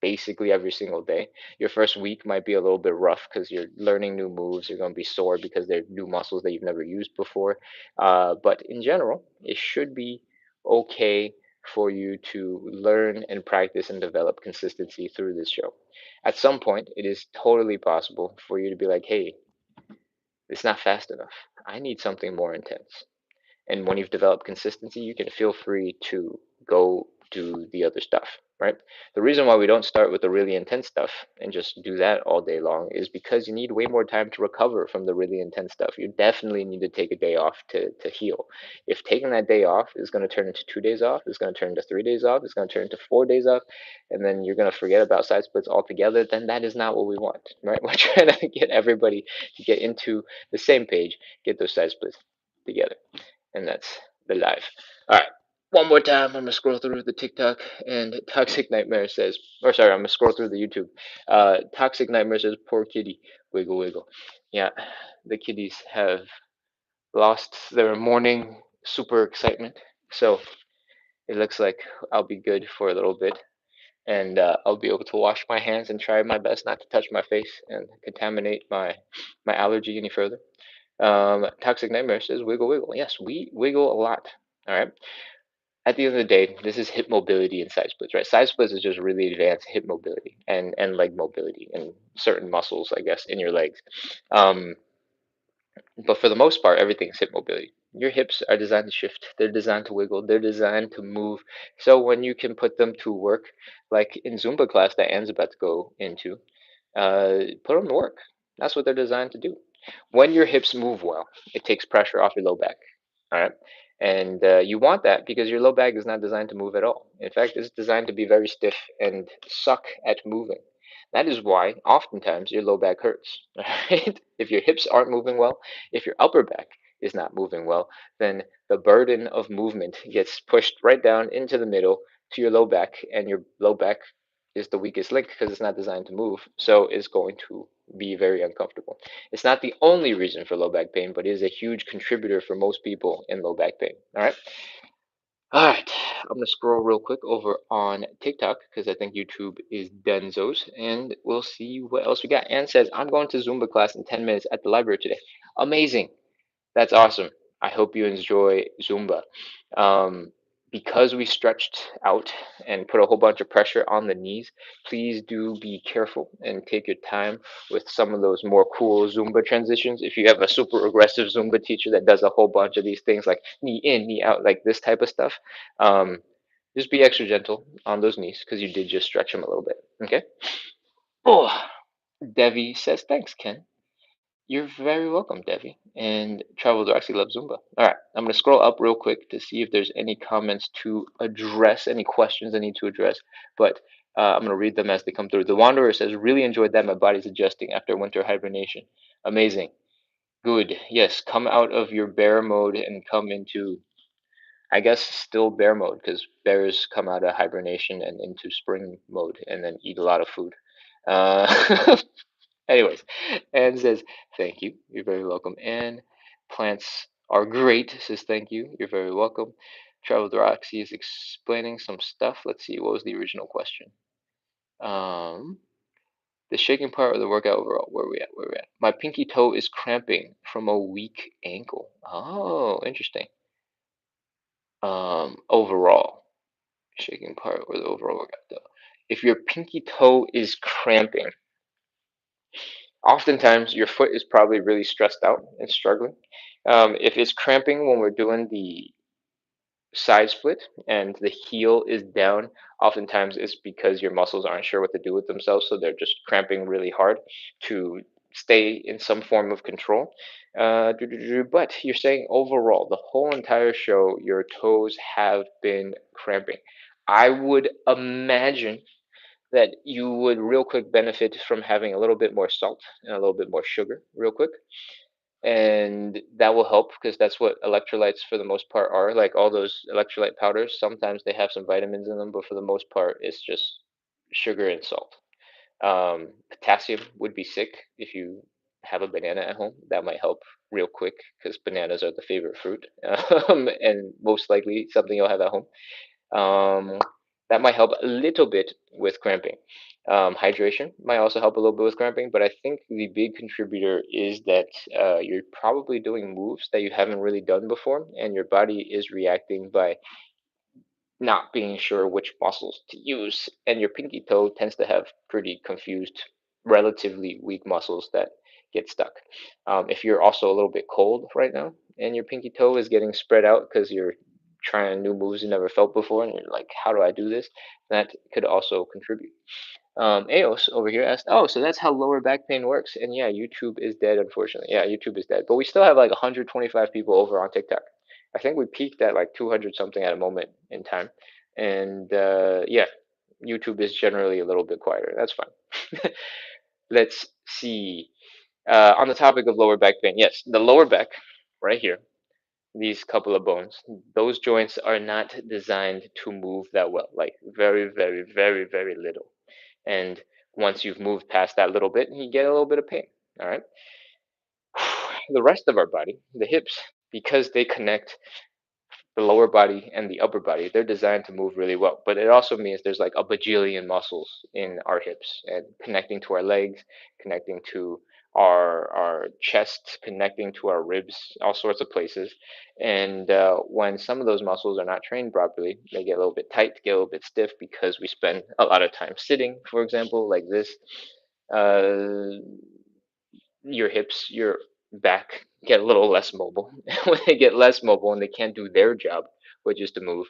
basically every single day. Your first week might be a little bit rough because you're learning new moves. You're going to be sore because they're new muscles that you've never used before. But in general, it should be okay for you to learn and practice and develop consistency through this show. At some point, it is totally possible for you to be like, hey, it's not fast enough. I need something more intense. And when you've developed consistency, you can feel free to go do the other stuff, right? The reason why we don't start with the really intense stuff and just do that all day long is because you need way more time to recover from the really intense stuff. You definitely need to take a day off to heal. If taking that day off is going to turn into 2 days off, it's going to turn into 3 days off, it's going to turn into 4 days off, and then you're going to forget about side splits altogether, then that is not what we want, right? We're trying to get everybody to get into the same page, get those side splits together, and that's the life. All right. One more time, I'm gonna scroll through the TikTok, and Toxic Nightmare says, or sorry, I'm gonna scroll through the YouTube. Toxic Nightmare says, "Poor kitty, wiggle wiggle." Yeah, the kitties have lost their morning super excitement, so it looks like I'll be good for a little bit, and I'll be able to wash my hands and try my best not to touch my face and contaminate my allergy any further. Toxic Nightmare says, "Wiggle wiggle." Yes, we wiggle a lot. All right. At the end of the day, this is hip mobility and side splits, right? Side splits is just really advanced hip mobility and leg mobility and certain muscles, I guess, in your legs. Um, but for the most part, everything's hip mobility. Your hips are designed to shift. They're designed to wiggle. They're designed to move. So when you can put them to work, like in Zumba class that Anne's about to go into, put them to work. That's what they're designed to do. When your hips move well, it takes pressure off your low back. All right. And you want that because your low back is not designed to move at all. In fact, it's designed to be very stiff and suck at moving. That is why oftentimes your low back hurts. Right? If your hips aren't moving well, if your upper back is not moving well, then the burden of movement gets pushed right down into the middle to your low back, and your low back is the weakest link because it's not designed to move. So it's going to be very uncomfortable. It's not the only reason for low back pain, but it is a huge contributor for most people in low back pain. All right. All right. I'm going to scroll real quick over on TikTok because I think YouTube is dunzos, and we'll see what else we got. Ann says, "I'm going to Zumba class in 10 minutes at the library today." Amazing. That's awesome. I hope you enjoy Zumba. Um, because we stretched out and put a whole bunch of pressure on the knees, please do be careful and take your time with some of those more cool Zumba transitions. If you have a super aggressive Zumba teacher that does a whole bunch of these things like knee in, knee out, like this type of stuff, um, just be extra gentle on those knees because you did just stretch them a little bit. Okay. Oh, Devi says, "Thanks, Ken." You're very welcome, Devi. And Travel actually loves Zumba. All right, I'm going to scroll up real quick to see if there's any comments to address, any questions I need to address. But I'm going to read them as they come through. The Wanderer says, "Really enjoyed that. My body's adjusting after winter hibernation." Amazing. Good. Yes, come out of your bear mode and come into, I guess, still bear mode because bears come out of hibernation and into spring mode and then eat a lot of food. Uh, anyways, Anne says, thank you. You're very welcome. Anne, plants are great, says thank you. You're very welcome. Travel with Roxy is explaining some stuff. Let's see, what was the original question? Um, the shaking part of the workout overall. Where are we at? Where are we at? My pinky toe is cramping from a weak ankle. Oh, interesting. Overall, shaking part or the overall workout though. If your pinky toe is cramping, oftentimes your foot is probably really stressed out and struggling. If it's cramping when we're doing the side split and the heel is down, oftentimes it's because your muscles aren't sure what to do with themselves, so they're just cramping really hard to stay in some form of control. But you're saying overall, the whole entire show, your toes have been cramping. I would imagine that you would real quick benefit from having a little bit more salt and a little bit more sugar, real quick, and that will help because that's what electrolytes for the most part are. Like all those electrolyte powders, sometimes they have some vitamins in them, but for the most part, it's just sugar and salt. Potassium would be sick if you have a banana at home. That might help real quick because bananas are the favorite fruit, and most likely something you'll have at home. Um, that might help a little bit with cramping. Hydration might also help a little bit with cramping, but I think the big contributor is that you're probably doing moves that you haven't really done before, and your body is reacting by not being sure which muscles to use. And your pinky toe tends to have pretty confused, relatively weak muscles that get stuck. If you're also a little bit cold right now, and your pinky toe is getting spread out because you're trying new moves you never felt before, and you're like, how do I do this? That could also contribute. Eos over here asked, oh, so that's how lower back pain works. And yeah, YouTube is dead, unfortunately. Yeah, YouTube is dead. But we still have like 125 people over on TikTok. I think we peaked at like 200 something at a moment in time. And yeah, YouTube is generally a little bit quieter. That's fine. Let's see. On the topic of lower back pain, yes, the lower back, right here, these couple of bones, those joints are not designed to move that well, like very, very, very, very little. And once you've moved past that little bit, you get a little bit of pain. All right. The rest of our body, the hips, because they connect the lower body and the upper body, they're designed to move really well. But it also means there's like a bajillion muscles in our hips and connecting to our legs, connecting to our chest, connecting to our ribs, all sorts of places. And when some of those muscles are not trained properly, they get a little bit tight, get a little bit stiff because we spend a lot of time sitting, for example, like this. Uh, your hips, your back get a little less mobile. When they get less mobile and they can't do their job, which is to move,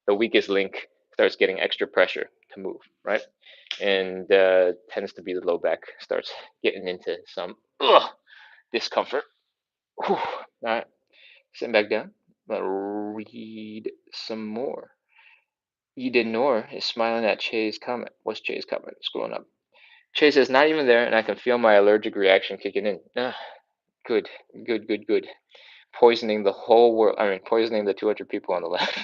the weakest link starts getting extra pressure to move, right? And tends to be the low back starts getting into some discomfort. Whew. All right, sitting back down. Let's read some more. Eden Noor is smiling at Che's comment. What's Che's comment? Scrolling up. Che says, not even there, and I can feel my allergic reaction kicking in. Good, good, good, good. Poisoning the whole world. I mean, poisoning the 200 people on the left.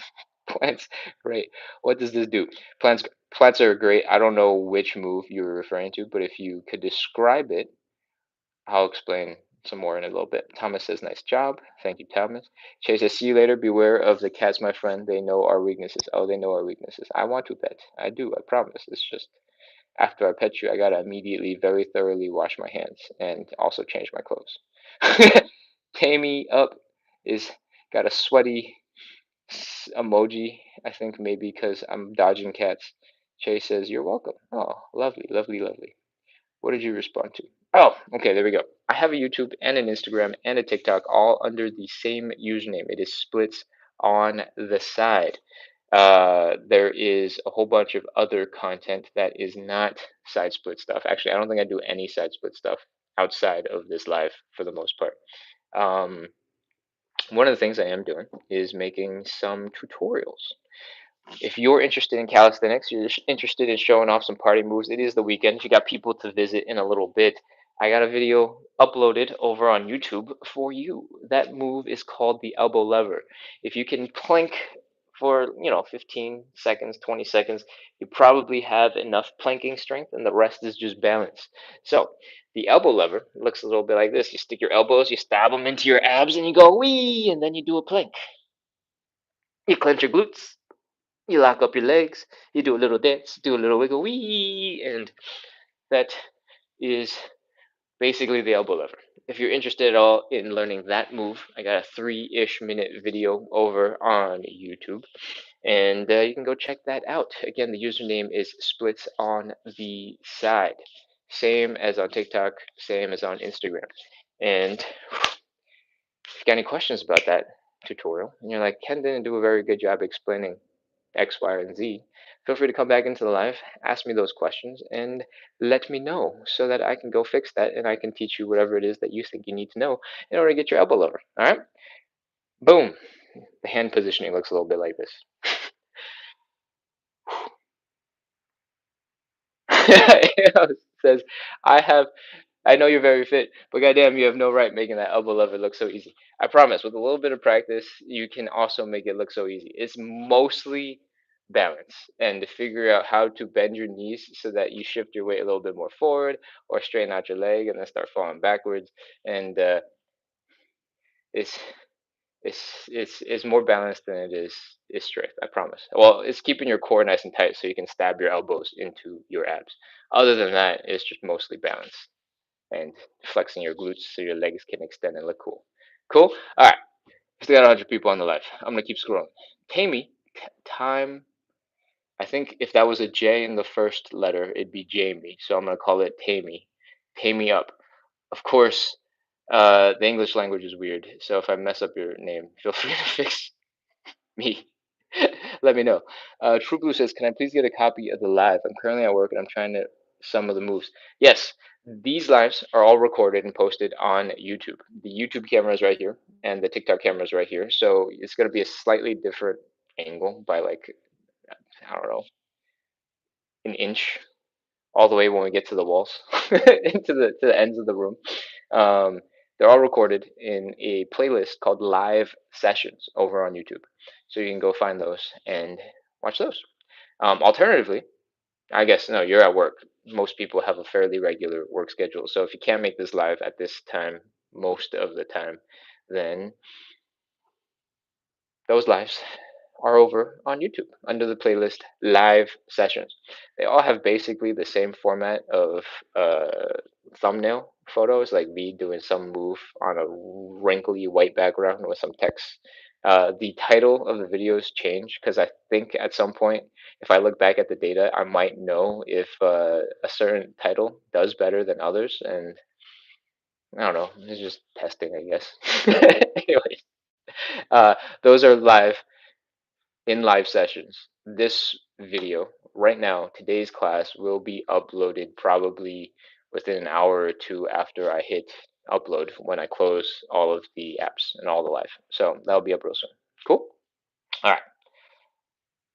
Plants, great. What does this do? Plants, plants are great. I don't know which move you were referring to, but if you could describe it, I'll explain some more in a little bit. Thomas says, nice job. Thank you, Thomas. Chase says, see you later. Beware of the cats, my friend. They know our weaknesses. Oh, they know our weaknesses. I want to pet. I do. I promise. It's just after I pet you, I gotta immediately very thoroughly wash my hands and also change my clothes. Tammy up is got a sweaty emoji. I think maybe because I'm dodging cats. Chase says, you're welcome. Oh, lovely, lovely, lovely. What did you respond to? Oh, okay, there we go. I have a YouTube and an Instagram and a TikTok all under the same username. It is Splits on the side. There is a whole bunch of other content that is not side split stuff. Actually, I don't think I do any side split stuff outside of this live for the most part. Um, one of the things I am doing is making some tutorials. If you're interested in calisthenics, you're interested in showing off some party moves, it is the weekend. You got people to visit in a little bit. I got a video uploaded over on YouTube for you. That move is called the elbow lever. If you can plank for, 15 seconds, 20 seconds, you probably have enough planking strength and the rest is just balance. So, the elbow lever looks a little bit like this. You stick your elbows, you stab them into your abs, and you go wee, and then you do a plank. You clench your glutes, you lock up your legs, you do a little dance, do a little wiggle wee, and that is basically the elbow lever. If you're interested at all in learning that move, I got a 3-ish minute video over on YouTube, and you can go check that out. Again, the username is splits on the side, same as on TikTok, same as on Instagram. And if you got any questions about that tutorial, and you're like, Ken didn't do a very good job explaining X, Y, and Z, feel free to come back into the live, ask me those questions, and let me know so that I can go fix that and I can teach you whatever it is that you think you need to know in order to get your elbow lower. All right? Boom. The hand positioning looks a little bit like this. It says, I have I know you're very fit, but goddamn, you have no right making that elbow lever look so easy. I promise, with a little bit of practice, you can also make it look so easy. It's mostly balance and to figure out how to bend your knees so that you shift your weight a little bit more forward or straighten out your leg and then start falling backwards. And it's it's more balanced than it is strict. I promise. Well, it's keeping your core nice and tight so you can stab your elbows into your abs. Other than that, it's just mostly balance and flexing your glutes so your legs can extend and look cool. Cool? All right. Still got 100 people on the live. I'm going to keep scrolling. Tammy, time. I think if that was a J in the first letter, it'd be Jamie. So I'm going to call it Tammy. Tammy up. Of course, the English language is weird. So if I mess up your name, feel free to fix me. Let me know. True Blue says, "Can I please get a copy of the live? I'm currently at work and I'm trying to some of the moves." Yes, these lives are all recorded and posted on YouTube. The YouTube camera is right here, and the TikTok camera is right here. So it's going to be a slightly different angle by like I don't know an inch all the way when we get to the walls into the ends of the room. Um, they're all recorded in a playlist called Live Sessions over on YouTube. So you can go find those and watch those. Alternatively, I guess no, you're at work. Most people have a fairly regular work schedule. So if you can't make this live at this time most of the time, then those lives are over on YouTube under the playlist Live Sessions. They all have basically the same format of thumbnail photos, like me doing some move on a wrinkly white background with some text. The title of the videos change because I think at some point, if I look back at the data, I might know if a certain title does better than others. And I don't know, it's just testing, I guess. Anyways, uh, those are live in live sessions. This video right now, today's class will be uploaded probably within an hour or two after I hit upload when I close all of the apps and all the live. So that'll be up real soon. Cool. All right.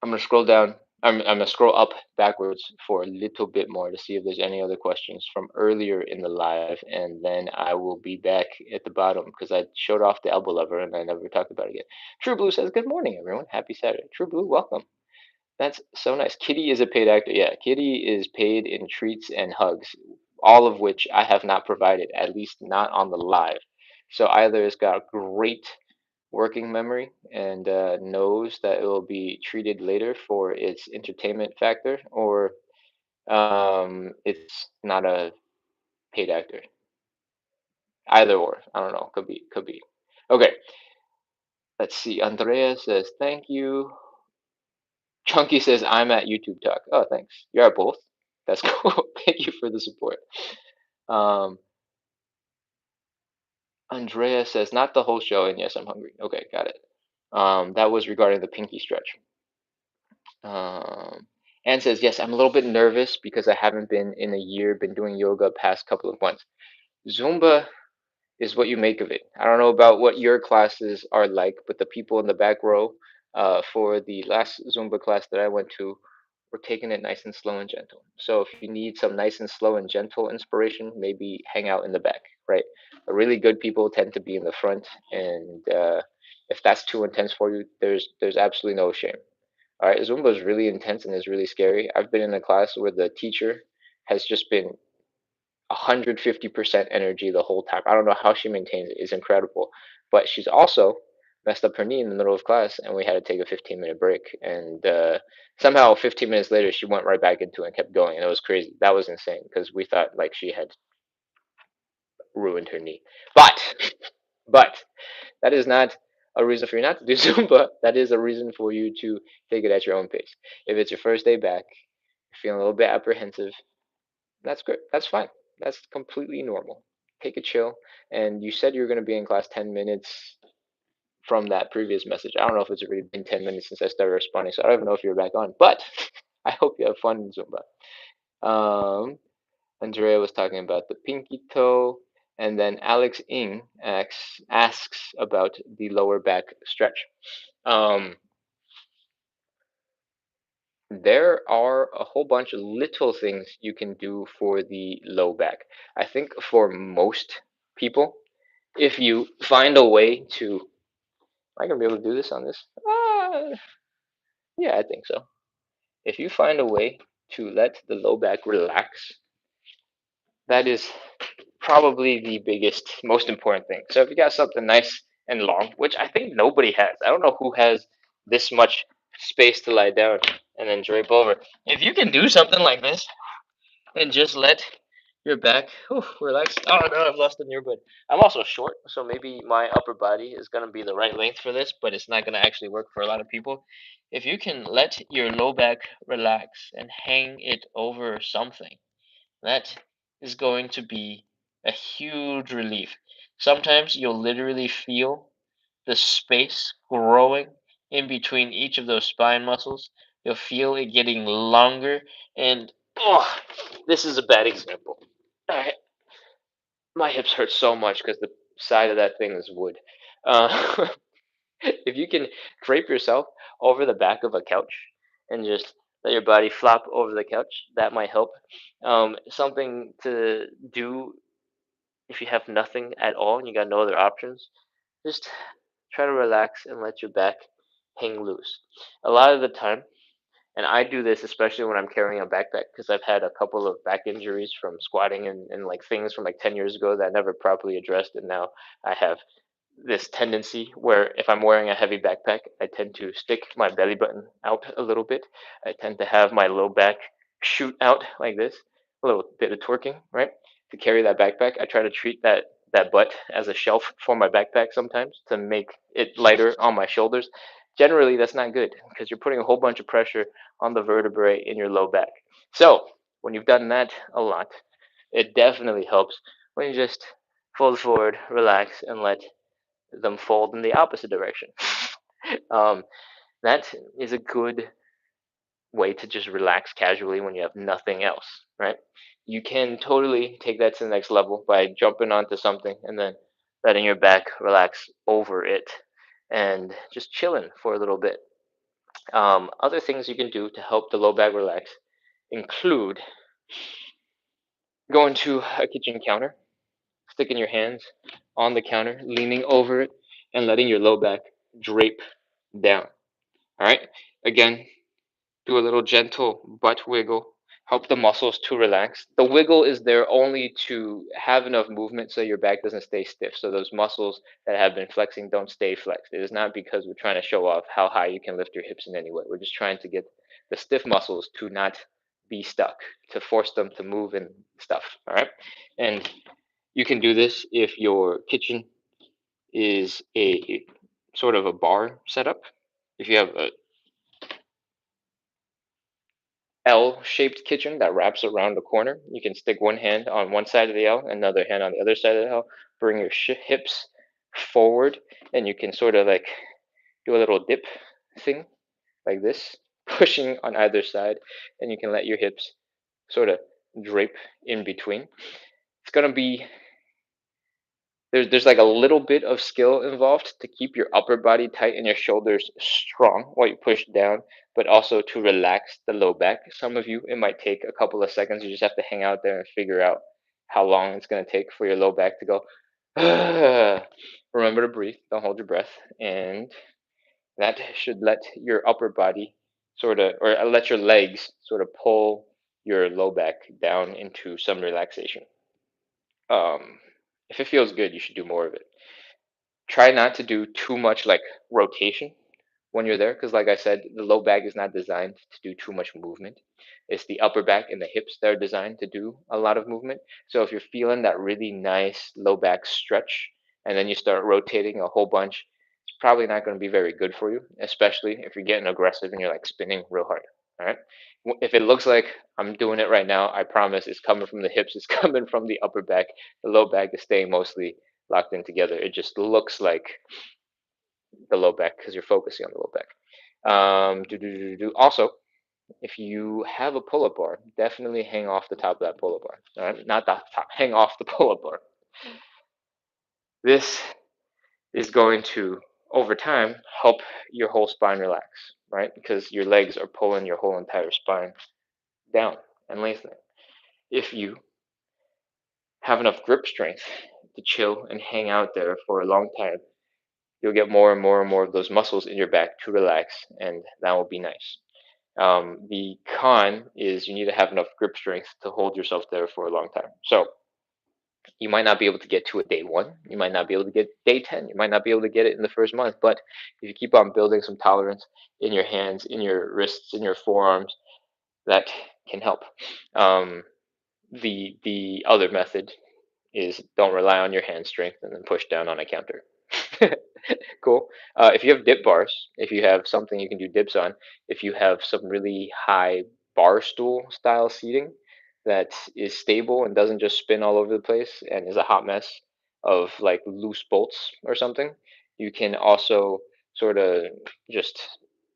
I'm gonna scroll down. I'm gonna scroll up backwards for a little bit more to see if there's any other questions from earlier in the live, and then I will be back at the bottom because I showed off the elbow lever and I never talked about it again. True Blue says, "Good morning, everyone. Happy Saturday." True Blue, welcome. That's so nice. Kitty is a paid actor. Yeah, Kitty is paid in treats and hugs, all of which I have not provided, at least not on the live. So either it's got great working memory and knows that it will be treated later for its entertainment factor, or it's not a paid actor. Either or, I don't know. Could be. Okay, let's see. Andrea says thank you. Chunky says, I'm at YouTube Talk. Oh, thanks. You're at both. That's cool. Thank you for the support. Um, Andrea says, not the whole show, and yes, I'm hungry. Okay, got it. That was regarding the pinky stretch. Anne says, yes, I'm a little bit nervous because I haven't been in a year, been doing yoga past couple of months. Zumba is what you make of it. I don't know about what your classes are like, but the people in the back row for the last Zumba class that I went to we're taking it nice and slow and gentle. So if you need some nice and slow and gentle inspiration, maybe hang out in the back, right? The really good people tend to be in the front, and if that's too intense for you, there's absolutely no shame. All right, Zumba is really intense and is really scary. I've been in a class where the teacher has just been 150% energy the whole time. I don't know how she maintains it. It's incredible. But she's also messed up her knee in the middle of class, and we had to take a 15-minute break. And somehow, 15 minutes later, she went right back into it and kept going. And it was crazy. That was insane because we thought like she had ruined her knee. But, but that is not a reason for you not to do Zumba. That is a reason for you to take it at your own pace. If it's your first day back, you're feeling a little bit apprehensive, that's great. That's fine. That's completely normal. Take a chill. And you said you were going to be in class 10 minutes from that previous message. I don't know if it's already been 10 minutes since I started responding, so I don't even know if you're back on. But I hope you have fun in Zumba. Andrea was talking about the pinky toe. And then Alex Ing asks about the lower back stretch. Um, there are a whole bunch of little things you can do for the low back. I think for most people, if you find a way to, am I gonna be able to do this on this? Yeah, I think so. If you find a way to let the low back relax, that is probably the biggest, most important thing. So if you got something nice and long, which I think nobody has, I don't know who has this much space to lie down and then drape over. If you can do something like this, and just let your back relax. Oh no, I've lost an earbud. I'm also short, so maybe my upper body is gonna be the right length for this, but it's not gonna actually work for a lot of people. If you can let your low back relax and hang it over something, that is going to be a huge relief. Sometimes you'll literally feel the space growing in between each of those spine muscles. You'll feel it getting longer. And oh, this is a bad example. I, my hips hurt so much because the side of that thing is wood. Uh, if you can drape yourself over the back of a couch and just let your body flop over the couch, that might help. Something to do if you have nothing at all and you got no other options, just try to relax and let your back hang loose. A lot of the time, and I do this especially when I'm carrying a backpack because I've had a couple of back injuries from squatting and like things from like 10 years ago that I never properly addressed. And now I have this tendency where if I'm wearing a heavy backpack, I tend to stick my belly button out a little bit. I tend to have my low back shoot out like this, a little bit of twerking, right? To carry that backpack, I try to treat that butt as a shelf for my backpack sometimes to make it lighter on my shoulders. Generally, that's not good because you're putting a whole bunch of pressure on the vertebrae in your low back. So, when you've done that a lot, it definitely helps when you just fold forward, relax, and let them fold in the opposite direction. um, that is a good way to just relax casually when you have nothing else, right? You can totally take that to the next level by jumping onto something and then letting your back relax over it and just chilling for a little bit. Other things you can do to help the low back relax include going to a kitchen counter, sticking your hands on the counter, leaning over it, and letting your low back drape down. All right. Again, do a little gentle butt wiggle. Help the muscles to relax. The wiggle is there only to have enough movement so your back doesn't stay stiff. So those muscles that have been flexing don't stay flexed. It is not because we're trying to show off how high you can lift your hips in any way. We're just trying to get the stiff muscles to not be stuck, to force them to move and stuff. All right. And you can do this if your kitchen is a sort of a bar setup. If you have a L-shaped kitchen that wraps around the corner. You can stick one hand on one side of the L, another hand on the other side of the L. Bring your hips forward, and you can sort of like do a little dip thing like this, pushing on either side, and you can let your hips sort of drape in between. It's gonna be There's like a little bit of skill involved to keep your upper body tight and your shoulders strong while you push down, but also to relax the low back. Some of you, it might take a couple of seconds. You just have to hang out there and figure out how long it's going to take for your low back to go. Remember to breathe, don't hold your breath, and that should let your upper body sort of, or let your legs sort of pull your low back down into some relaxation. Um, if it feels good, you should do more of it. Try not to do too much like rotation when you're there, because like I said, the low back is not designed to do too much movement. It's the upper back and the hips that are designed to do a lot of movement. So if you're feeling that really nice low back stretch and then you start rotating a whole bunch, it's probably not going to be very good for you, especially if you're getting aggressive and you're like spinning real hard. All right. If it looks like I'm doing it right now, I promise it's coming from the hips, it's coming from the upper back. The low back is staying mostly locked in together. It just looks like the low back because you're focusing on the low back. Also, if you have a pull-up bar, definitely hang off the top of that pull-up bar. All right? Not the top, hang off the pull-up bar. This is going to, over time, help your whole spine relax, right? Because your legs are pulling your whole entire spine down and lengthening. If you have enough grip strength to chill and hang out there for a long time, you'll get more and more and more of those muscles in your back to relax, and that will be nice. The con is you need to have enough grip strength to hold yourself there for a long time. So you might not be able to get to it day one. You might not be able to get day 10. You might not be able to get it in the first month. But if you keep on building some tolerance in your hands, in your wrists, in your forearms, that can help. Um, the other method is don't rely on your hand strength and then push down on a counter. Cool. If you have dip bars, if you have something you can do dips on, if you have some really high bar stool style seating that is stable and doesn't just spin all over the place and is a hot mess of like loose bolts or something, you can also sort of just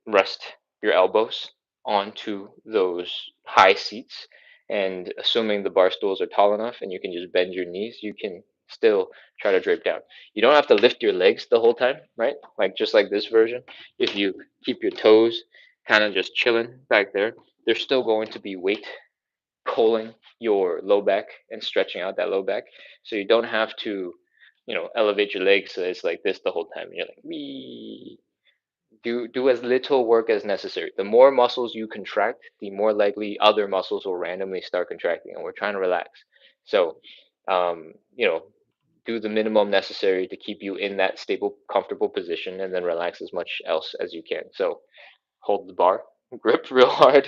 rest your elbows onto those high seats. And assuming the bar stools are tall enough and you can just bend your knees, you can still try to drape down. You don't have to lift your legs the whole time, right? Like just like this version. If you keep your toes kind of just chilling back there, there's still going to be weight pulling your low back and stretching out that low back. So you don't have to, elevate your legs so it's like this the whole time. You're like, wee. Do as little work as necessary. The more muscles you contract, the more likely other muscles will randomly start contracting, and we're trying to relax. So, um, you know, do the minimum necessary to keep you in that stable, comfortable position, and then relax as much else as you can. So, hold the bar, grip real hard,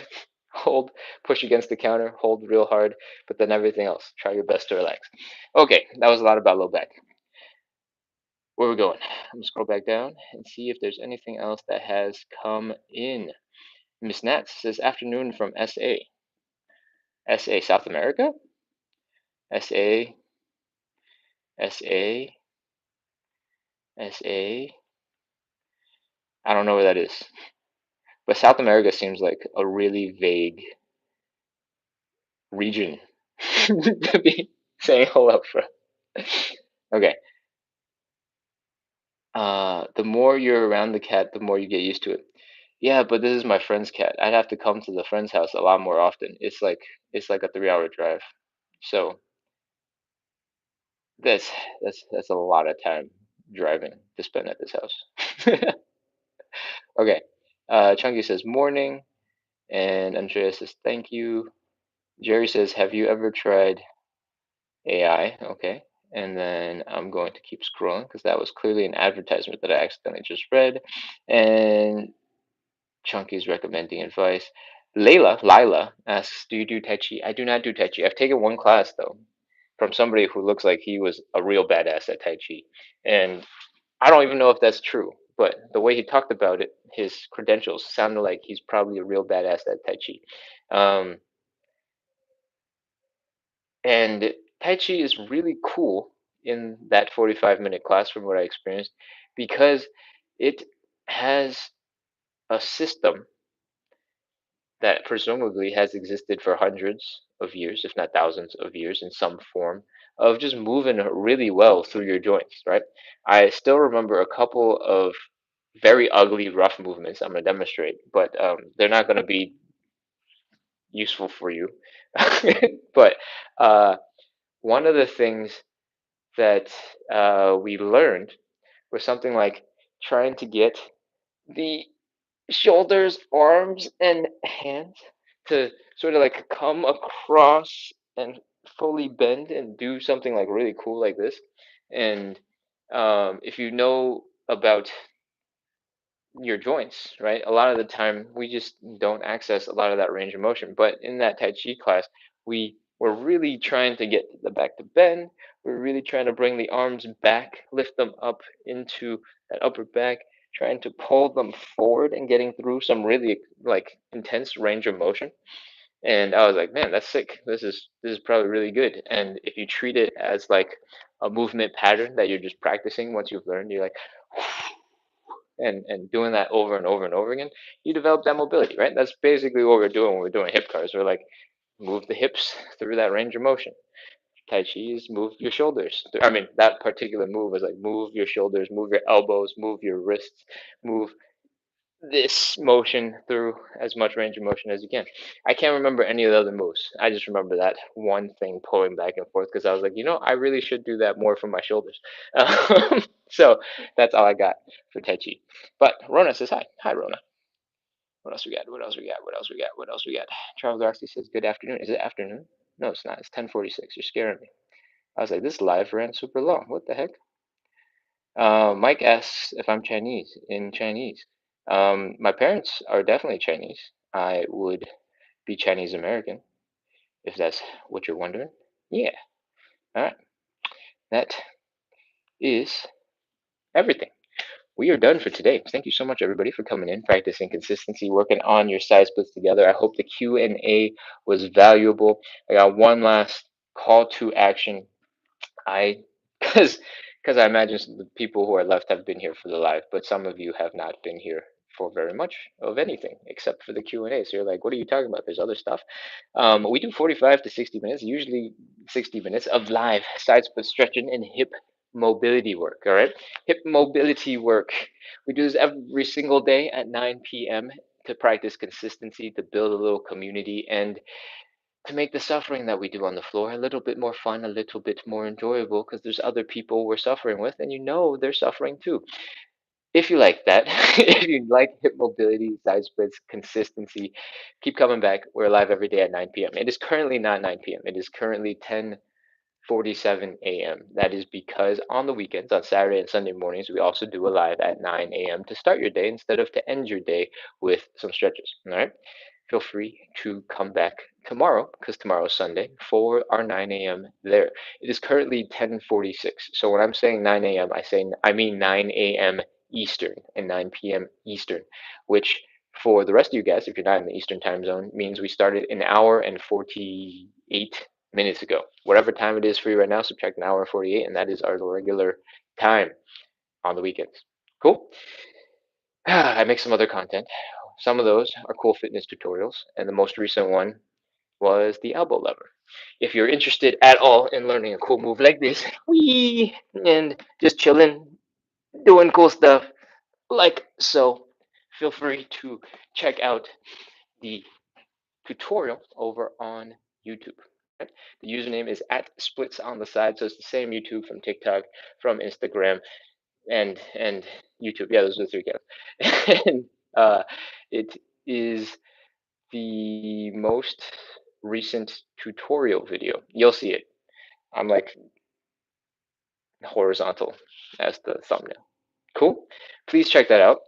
hold, push against the counter, hold real hard, but then everything else, try your best to relax. Okay, that was a lot about low back. Where are we going? I'm gonna scroll back down and see if there's anything else that has come in. Miss Nats says afternoon from SA. SA, South America? SA, SA, SA. I don't know where that is. But South America seems like a really vague region to be saying hello from. Okay. The more you're around the cat, the more you get used to it. Yeah, but this is my friend's cat. I'd have to come to the friend's house a lot more often. It's like a 3 hour drive. So that's that's a lot of time driving to spend at this house. Okay. Chunky says morning, and Andrea says thank you. Jerry says, have you ever tried AI? Okay. And then I'm going to keep scrolling because that was clearly an advertisement that I accidentally just read. And Chunky's recommending advice. Lila asks, do you do Tai Chi? I do not do Tai Chi. I've taken one class though from somebody who looks like he was a real badass at Tai Chi. And I don't even know if that's true, but the way he talked about it, his credentials sounded like he's probably a real badass at Tai Chi. And Tai Chi is really cool in that 45-minute class from what I experienced because it has a system that presumably has existed for hundreds of years, if not thousands of years, in some form of just moving really well through your joints, right? I still remember a couple of very ugly, rough movements I'm going to demonstrate, but they're not going to be useful for you. But uh, one of the things that we learned was something like trying to get the shoulders, arms, and hands to sort of like come across and fully bend and do something like really cool like this. And if you know about your joints, right? A lot of the time we just don't access a lot of that range of motion. But in that Tai Chi class, we were really trying to get the back to bend. We're really trying to bring the arms back, lift them up into that upper back, trying to pull them forward and getting through some really like intense range of motion. And I was like, man, that's sick. This is probably really good. And if you treat it as like a movement pattern that you're just practicing once you've learned, you're like and doing that over and over and over again, you develop that mobility, right? That's basically what we're doing when we're doing hip cars. We're like move the hips through that range of motion. Tai Chi is move your shoulders. I mean, that particular move is like move your shoulders, move your elbows, move your wrists, move this motion through as much range of motion as you can. I can't remember any of the other moves. I just remember that one thing pulling back and forth because I was like, I really should do that more for my shoulders. So that's all I got for Tai Chi. But Rona says hi. Hi, Rona. What else we got? What else we got? What else we got? What else we got? Travel Darcy says good afternoon. Is it afternoon? No, it's not. It's 10:46. You're scaring me. I was like, this live ran super long. What the heck? Mike asks if I'm Chinese in Chinese. My parents are definitely Chinese. I would be Chinese American, if that's what you're wondering. Yeah. All right. That is everything. We are done for today. Thank you so much, everybody, for coming in, practicing consistency, working on your side splits together. I hope the Q&A was valuable. I got one last call to action. I because because I imagine the people who are left have been here for the live, but some of you have not been here for very much of anything except for the Q&A. So you're like, what are you talking about? There's other stuff. We do 45 to 60 minutes, usually 60 minutes of live side split stretching and hip mobility work. All right, hip mobility work. We do this every single day at 9 p.m. to practice consistency, to build a little community, and to make the suffering that we do on the floor a little bit more fun, a little bit more enjoyable, because there's other people we're suffering with, and they're suffering too. If you like that, if you like hip mobility, side splits, consistency, keep coming back. We're live every day at 9 p.m. It is currently not 9 p.m. It is currently 10:47 a.m. That is because on the weekends, on Saturday and Sunday mornings, we also do a live at 9 a.m. to start your day instead of to end your day with some stretches. All right. Feel free to come back tomorrow, because tomorrow is Sunday, for our 9 a.m. there. It is currently 10:46. So when I'm saying 9 a.m., I mean 9 a.m. Eastern and 9 p.m. Eastern, which for the rest of you guys, if you're not in the Eastern time zone, means we started an hour and 48 minutes ago. Whatever time it is for you right now, subtract an hour and 48, and that is our regular time on the weekends. Cool? I make some other content. Some of those are cool fitness tutorials, and the most recent one was the elbow lever. If you're interested at all in learning a cool move like this, wee, and just chilling, doing cool stuff like so, feel free to check out the tutorial over on YouTube. Right? The username is at splits on the side, so it's the same YouTube from TikTok, from Instagram, and YouTube. Yeah, those are the three accounts. And it is the most recent tutorial video. You'll see it. I'm like horizontal as the thumbnail. Cool. Please check that out.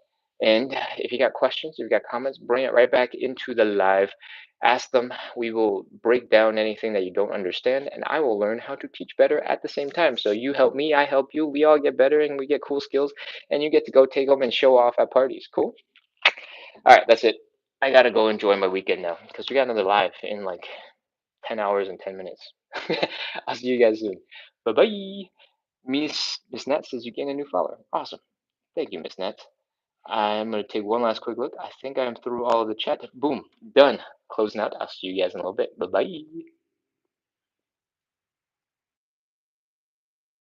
And if you got questions, if you got comments, bring it right back into the live. Ask them. We will break down anything that you don't understand, and I will learn how to teach better at the same time. So you help me, I help you. We all get better, and we get cool skills, and you get to go take them and show off at parties. Cool. All right, that's it. I gotta go enjoy my weekend now because we got another live in like 10 hours and 10 minutes. I'll see you guys soon. Bye bye. Miss Nat says you gained a new follower. Awesome. Thank you, Miss Nat. I'm gonna take one last quick look. I think I'm through all of the chat. Boom, done. Closing out. I'll see you guys in a little bit. Bye bye.